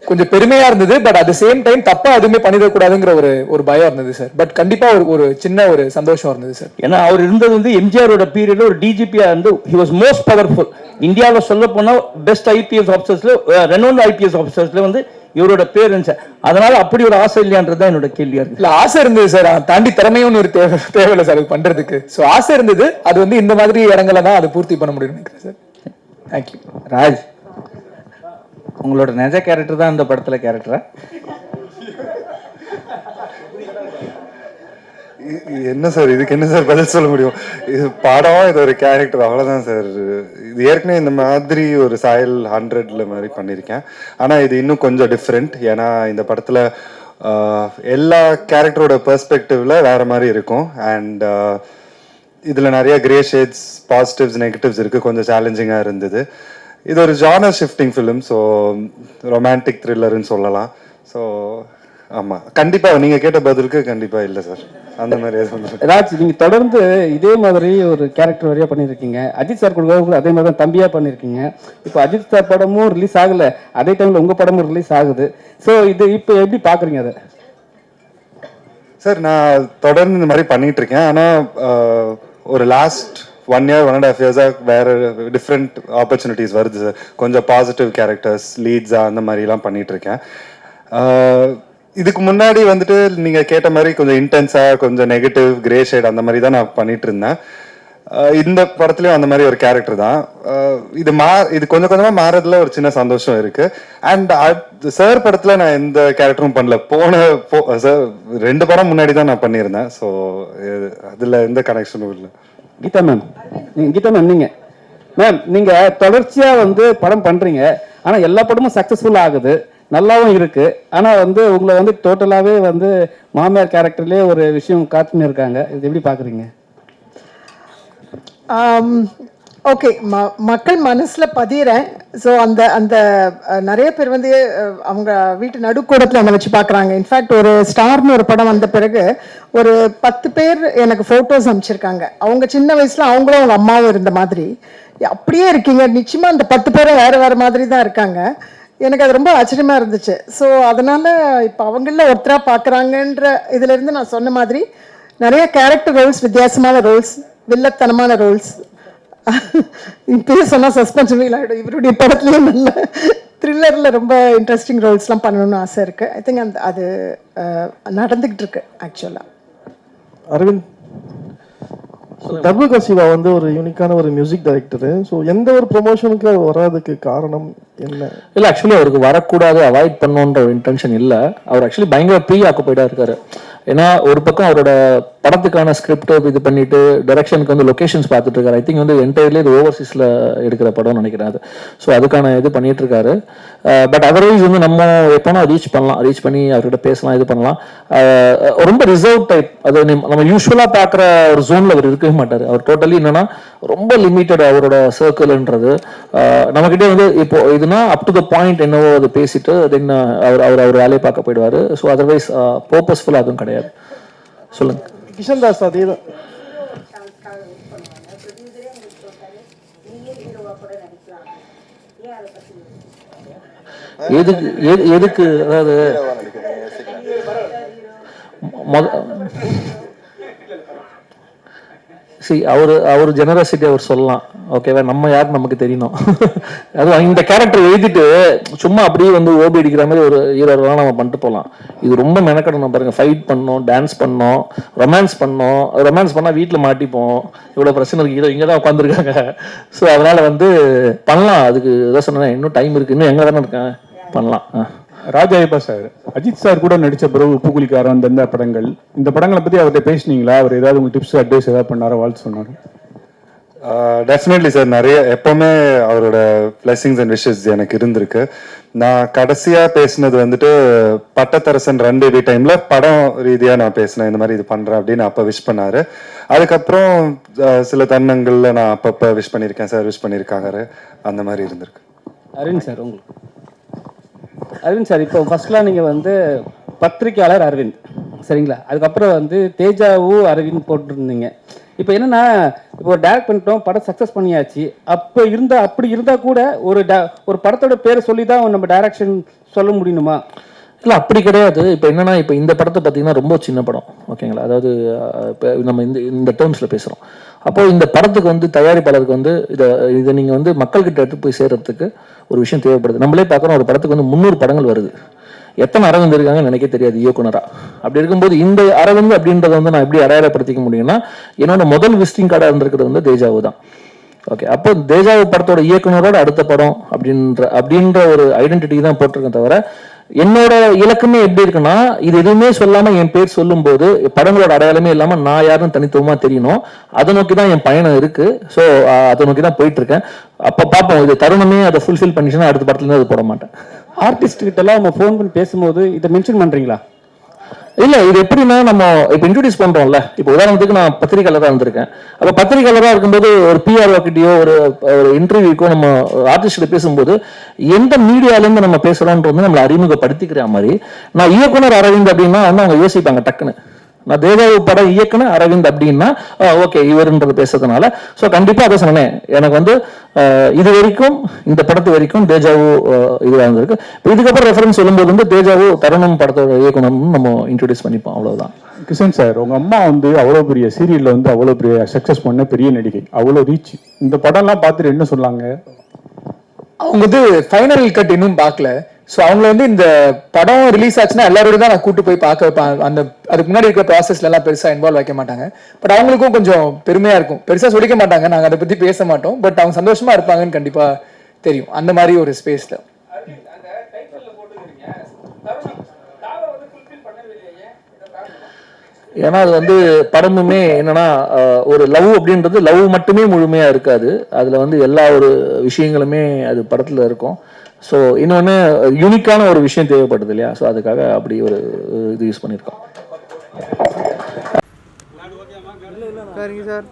கொஞ்சம் பெருமையா இருந்தது. பட் அட் சேம் டைம் தப்பா எதுவுமே பண்ணிடக்கூடாதுங்கிற ஒரு பயம் இருந்தது சார். பட் கண்டிப்பா ஒரு சின்ன ஒரு சந்தோஷம் இருந்தது சார். ஏன்னா அவர் இருந்தது வந்து எம்ஜிஆரோட பீரியட்ல ஒரு டிஜிபியா இருந்து ஹி வாஸ் மோஸ்ட் பவர்ஃபுல். இந்தியாவில் சொல்ல போனா பெஸ்ட் ஐபிஎஸ் ஆஃபீஸர்ஸ்ல, ரெனோன்ட் ஐபிஎஸ் ஆஃபீஸர்ஸ்ல வந்து இவரோட பேர் இருந்துச்சு. அதனால அப்படி ஒரு ஆசை இல்லையான்றது தான் என்னோட கேள்வியா இருக்கு. இல்ல, ஆசை இருந்தது சார். தாண்டி திறமையும் ஒரு தேவையில்லை சார் அது பண்றதுக்கு. ஸோ ஆசை இருந்தது. அது வந்து இந்த மாதிரி இடங்களை தான் அது பூர்த்தி பண்ண முடியும்னு நினைக்கிறேன் சார். தேங்க்யூ. ராஜ், உங்களோட நிஜ கேரக்டர் தான் இந்த படத்துல கேரக்டரா? என்ன சார், இதுக்கு என்ன சார் பதில் சொல்ல முடியும்? இது படம், இது ஒரு கேரக்டர், அவ்வளோதான் சார். இது ஏற்கனவே இந்த மாதிரி ஒரு சாயல் 100ல மாதிரி பண்ணியிருக்கேன். ஆனால் இது இன்னும் கொஞ்சம் டிஃப்ரெண்ட். ஏன்னா இந்த படத்தில் எல்லா கேரக்டரோட பெர்ஸ்பெக்டிவ்ல வேற மாதிரி இருக்கும். அண்ட் இதில் நிறைய கிரே ஷேட்ஸ், பாசிட்டிவ்ஸ், நெகட்டிவ்ஸ் இருக்குது. கொஞ்சம் சேலஞ்சிங்காக இருந்தது. இது ஒரு genre shifting film. So romantic த்ரில்லர்னு சொல்லலாம். ஸோ ஆமாம், கண்டிப்பாக நீங்கள் கேட்ட பதிலுக்கு கண்டிப்பாக இல்லை சார், அந்த மாதிரி எதுவும். ராஜ், நீங்கள் தொடர்ந்து இதே மாதிரி ஒரு கேரக்டர் வரையா பண்ணியிருக்கீங்க. அஜித் சார் கூட அதே மாதிரி தான் தம்பியாக பண்ணியிருக்கீங்க. இப்போ அஜித் சார் படமும் ரிலீஸ் ஆகலை, அதே டைமில் உங்கள் படமும் ரிலீஸ் ஆகுது. ஸோ இது இப்போ எப்படி பார்க்குறீங்க அதை? சார், நான் தொடர்ந்து இந்த மாதிரி பண்ணிட்டு இருக்கேன். ஆனால் ஒரு லாஸ்ட் 1 year 1.5 years வேற டிஃப்ரெண்ட் ஆப்பர்ச்சுனிட்டிஸ் வருது சார். கொஞ்சம் பாசிட்டிவ் கேரக்டர்ஸ், லீட்ஸா அந்த மாதிரிலாம் பண்ணிட்டு இருக்கேன். இதுக்கு முன்னாடி வந்துட்டு நீங்க கேட்ட மாதிரி கொஞ்சம் இன்டென்ஸா, கொஞ்சம் நெகட்டிவ், கிரே ஷேட் அந்த மாதிரி தான் நான் பண்ணிட்டு இருந்தேன். இந்த படத்துலயும் அந்த மாதிரி ஒரு கேரக்டர் தான். இது கொஞ்சம் கொஞ்சமா மாறதுல ஒரு சின்ன சந்தோஷம் இருக்கு. அண்ட் சார் படத்துல நான் எந்த கேரக்டரும் பண்ணல. சார் 2 படம் முன்னாடி தான் நான் பண்ணியிருந்தேன். ஸோ அதுல எந்த கனெக்ஷனும் இல்லை. கீதா மேம், நீங்க தொடர்ச்சியா வந்து படம் பண்றீங்க. ஆனா எல்லா படமும் சக்சஸ்ஃபுல் ஆகுது, நல்லாவும் இருக்கு. ஆனா வந்து உங்களை வந்து டோட்டலாவே வந்து மாமியார் கேரக்டர்லயே ஒரு விஷயம் காத்துன்னு இருக்காங்க. இது எப்படி பாக்குறீங்க? ஓகே, மக்கள் மனசில் பதிகிறேன். ஸோ அந்த அந்த நிறைய பேர் வந்து அவங்க வீட்டு நடுக்கூடத்தில் என்னை வச்சு பார்க்குறாங்க. இன்ஃபேக்ட் ஒரு ஸ்டார்னு ஒரு படம் வந்த பிறகு ஒரு 10 பேர் எனக்கு ஃபோட்டோஸ் அனுப்பிச்சிருக்காங்க. அவங்க சின்ன வயசில் அவங்களும் அவங்க அம்மாவும் இருந்த மாதிரி அப்படியே இருக்கீங்க. நிச்சயமாக அந்த 10 பேரும் வேறு வேறு மாதிரி தான் இருக்காங்க. எனக்கு அது ரொம்ப ஆச்சரியமாக இருந்துச்சு. ஸோ அதனால் இப்போ அவங்கள ஒருத்தராக பார்க்குறாங்கன்ற இதிலேருந்து நான் சொன்ன மாதிரி நிறைய கேரக்டர் ரோல்ஸ், வித்தியாசமான ரோல்ஸ், வில்லத்தனமான ரோல்ஸ், இப்பயே சொன்னால் சஸ்பென்ஸ் ஃபீல் ஆகிடும். இவருடைய படத்துலேயே நல்ல த்ரில்லரில் ரொம்ப இன்ட்ரெஸ்டிங் ரோல்ஸ்லாம் பண்ணணும்னு ஆசை இருக்குது. ஐ திங்க் அது நடந்துக்கிட்டு இருக்கு ஆக்சுவலாக. அரவிந்த், தர்புகா சிவா வந்து ஒரு யூனிக்கான ஒரு மியூசிக் டைரக்டரு. ஸோ எந்த ஒரு ப்ரொமோஷனுக்கு வராதுக்கு காரணம் என்ன? இல்லை, ஆக்சுவலி அவருக்கு வரக்கூடாது, அவாய்ட் பண்ணணுன்ற ஒரு இன்டென்ஷன் இல்லை. அவர் ஆக்சுவலி பயங்கர ப்ரீ ஆக்குபைடாக இருக்காரு. ஏன்னா ஒரு பக்கம் அவரோட படத்துக்கான ஸ்கிரிப்ட் இது பண்ணிட்டு டைரக்ஷனுக்கு வந்து லொகேஷன்ஸ் பார்த்துட்டு இருக்காரு. ஐ திங்க் வந்து என்டையர்லி இது ஓவர்சீஸில் எடுக்கிற படம்னு நினைக்கிறேன் அது. ஸோ அதுக்கான இது பண்ணிட்டு இருக்காரு. பட் அதர்வைஸ் வந்து நம்ம எப்போனா ரீச் பண்ணலாம், ரீச் பண்ணி அவர்கிட்ட பேசலாம், இது பண்ணலாம். ரொம்ப ரிசர்வ் டைப். அது நம்ம யூஸ்வலாக பார்க்குற ஒரு ஜோனில் அவர் இருக்கவே மாட்டார். அவர் டோட்டலி என்னன்னா ரொம்ப லிமிட்டட் அவரோட சர்க்கிள்ன்றது. நம்மக்கிட்டே வந்து இப்போ இதுனா அப் டு த பாயிண்ட் என்னவோ அது பேசிட்டு தென் அவர் வேலையை பார்க்க போயிடுவார். ஸோ அதர்வைஸ் பர்பஸ்ஃபுல்லாக அதுவும் கிடையாது. சொல்லுங்க. கிஷன் தாஸ் அதே தான். எதுக்கு அதாவது அவர் ஜெனரசிட்டி அவர் சொல்லலாம், ஓகேவா? நம்ம யார் நமக்கு தெரியணும். அதுவும் இந்த கேரக்டர் எழுதிட்டு சும்மா அப்படியே வந்து ஓபி அடிக்கிற மாதிரி ஒரு ஹீரோலாம் நம்ம பண்ணிட்டு போகலாம். இது ரொம்ப மெனக்கடணும் பாருங்க. ஃபைட் பண்ணோம், டான்ஸ் பண்ணோம், ரொமான்ஸ் பண்ணோம். ரொமான்ஸ் பண்ணால் வீட்டில் மாட்டிப்போம். இவ்வளோ பிரச்சனை இருக்கு. ஹீரோ இங்கே தான் உட்காந்துருக்காங்க. ஸோ அதனால வந்து பண்ணலாம். அதுக்கு எதாவது சொன்னா இன்னும் டைம் இருக்கு, இன்னும் எங்கே தானே இருக்கேன், பண்ணலாம். ராஜாயப்பா சார், அஜித் சார் கூட நடிச்ச பிறகு உப்புக்குலிக்காரன் இந்த படங்கள், இந்த படங்களை பத்தி அவர்கிட்ட பேசினீங்களா? அவர் ஏதாவது உங்க டிப்ஸ் அட்வைஸ் ஏதாவது பண்ணாரோ, வாழ்த்து சொன்னாரு? Definitely sir. நிறைய எப்பவுமே அவரோட பிளெஸிங்ஸ் அண்ட் விஷஸ் எனக்கு இருந்திருக்கு. நான் கடைசியா பேசினது வந்துட்டு பட்டத்தரசன் 2 டைம்ல படம் ரீதியா நான் பேசினேன். இந்த மாதிரி இது பண்றேன் அப்படின்னு அப்ப விஷ் பண்ணாரு. அதுக்கப்புறம் சில தருணங்கள்ல நான் அப்பப்ப விஷ் பண்ணியிருக்கேன் சார், விஷ் பண்ணியிருக்காங்க. அந்த மாதிரி இருந்திருக்கு. அரவிந்த் சார், உங்களுக்கு அரவிந்த் சார், இப்போ ஃபர்ஸ்ட்லாம் நீங்கள் வந்து பத்திரிக்கையாளர் அரவிந்த், சரிங்களா? அதுக்கப்புறம் வந்து தேஜாவு அரவிந்த் போட்டிருந்தீங்க. இப்போ என்னன்னா, இப்போ டேரக்ட் பண்ணிட்டோம், படம் சக்ஸஸ் பண்ணியாச்சு. அப்படி இருந்தால் கூட ஒரு படத்தோட பேரை சொல்லி தான் நம்ம டைரக்ஷன் சொல்ல முடியணுமா? இல்லை, அப்படி கிடையாது. இப்போ என்னன்னா, இப்போ இந்த படத்தை பார்த்தீங்கன்னா ரொம்ப சின்ன படம், ஓகேங்களா? அதாவது இப்போ நம்ம இந்த டேர்ம்ஸில் பேசுகிறோம். அப்போ இந்த படத்துக்கு வந்து தயாரிப்பாளருக்கு வந்து இதை நீங்கள் வந்து மக்கள்கிட்ட எடுத்து போய் சேர்றதுக்கு ஒரு விஷயம் தேவைப்படுது. நம்மளே பார்க்குறோம், ஒரு படத்துக்கு வந்து 300 படங்கள் வருது. எத்தனை அரவிந்த் இருக்காங்கன்னு நினைக்க தெரியாது இயக்குனரா. அப்படி இருக்கும்போது இந்த அரவிந்த் அப்படின்றத வந்து நான் எப்படி அடையாளப்படுத்திக்க முடியும்னா, என்னோட முதல் விசிட்டிங் கார்டாக இருந்திருக்கிறது வந்து தேஜாவு தான். ஓகே, அப்போ தேஜாவு படத்தோட இயக்குனரோட அடுத்த படம் அப்படின்ற ஒரு ஐடென்டிட்டி தான் போட்டிருக்கேன். தவிர என்னோட இலக்குமே எப்படி இருக்குன்னா, இது எதுவுமே சொல்லாம என் பேர் சொல்லும் போது படங்களோட அடையாளமே இல்லாம நான் யாரும் தனித்துவமா தெரியணும். அதை நோக்கி தான் என் பயணம் இருக்கு. ஸோ அதை நோக்கி தான் போயிட்டு இருக்கேன். அப்ப பார்ப்போம், இது தருணமே அதை ஃபுல்ஃபில் பண்ணிச்சுன்னா அடுத்த படத்துல இருந்து அது போட மாட்டேன். ஆர்டிஸ்ட் கிட்ட எல்லாம் நம்ம ஃபோன் பண்ணி பேசும்போது இதை மென்ஷன் பண்றீங்களா? இல்ல, இது எப்படின்னா, நம்ம இப்ப இன்ட்ரோடியூஸ் பண்றோம்ல. இப்போ உதாரணத்துக்கு நான் பத்திரிகையாளராக இருந்திருக்கேன். அப்ப பத்திரிகையாளராக இருக்கும்போது ஒரு பிஆர்ஓ கிட்டயோ ஒரு இன்டர்வியூக்கோ நம்ம ஆர்டிஸ்ட் பேசும்போது எந்த மீடியாலேருந்து நம்ம பேசுறோம்ன்றது நம்மளை அறிமுகப்படுத்திக்கிற மாதிரி. நான் இயக்குனர் அரவிந்த் அப்படின்னா வந்து அவங்க யோசிப்பாங்க டக்குன்னு. நான் தேஜாவு படம் இயக்குனர் அரவிந்த் அப்படின்னா ஓகே இவருன்றது பேசுறதுனால. ஸோ கண்டிப்பா அதை சொன்னேன். எனக்கு வந்து இது வரைக்கும் இந்த படத்து வரைக்கும் தேஜாவு இதுவாக இருந்திருக்கு. இதுக்கப்புறம் ரெஃபரன்ஸ் சொல்லும்போது வந்து தேஜாவு தருணம் படத்தோட இயக்குனர்னு நம்ம இன்ட்ரோடியூஸ் பண்ணிப்போம், அவ்வளவுதான். கிஷன் சார், உங்க அம்மா வந்து அவ்வளோ பெரிய சீரியல்ல வந்து அவ்வளோ பெரிய சக்சஸ் பண்ண பெரிய நடிகை, அவ்வளோ ரீச். இந்த படம்லாம் பார்த்துட்டு என்ன சொன்னாங்க? அவங்க வந்து ஃபைனல் கட் இன்னும் பார்க்கல. ஸோ அவங்கள வந்து இந்த படம் ரிலீஸ் ஆச்சுன்னா எல்லாரோட தான் நான் கூட்டு போய் பார்க்க வைப்பேன். அதுக்கு முன்னாடி இருக்கிற ப்ராசஸ்ல எல்லாம் பெருசா இன்வால்வ் வைக்க மாட்டாங்க. பட் அவங்களுக்கும் கொஞ்சம் பெருமையா இருக்கும். பெருசா சொல்லிக்க மாட்டாங்க, நாங்கள் அதை பத்தி பேச மாட்டோம். பட் அவங்க சந்தோஷமா இருப்பாங்கன்னு கண்டிப்பா தெரியும். அந்த மாதிரி ஒரு ஸ்பேஸ்ல ஏன்னா அது வந்து படமுமே என்னன்னா ஒரு லவ் அப்படின்றது லவ் மட்டுமே முழுமையா இருக்காது. அதுல வந்து எல்லா ஒரு விஷயங்களுமே அது படத்துல இருக்கும். ஸோ இன்னொன்று யூனிக்கான ஒரு விஷயம் தேவைப்படுது இல்லையா? ஸோ அதுக்காக அப்படி ஒரு இது யூஸ் பண்ணியிருக்கோம். சரிங்க சார்.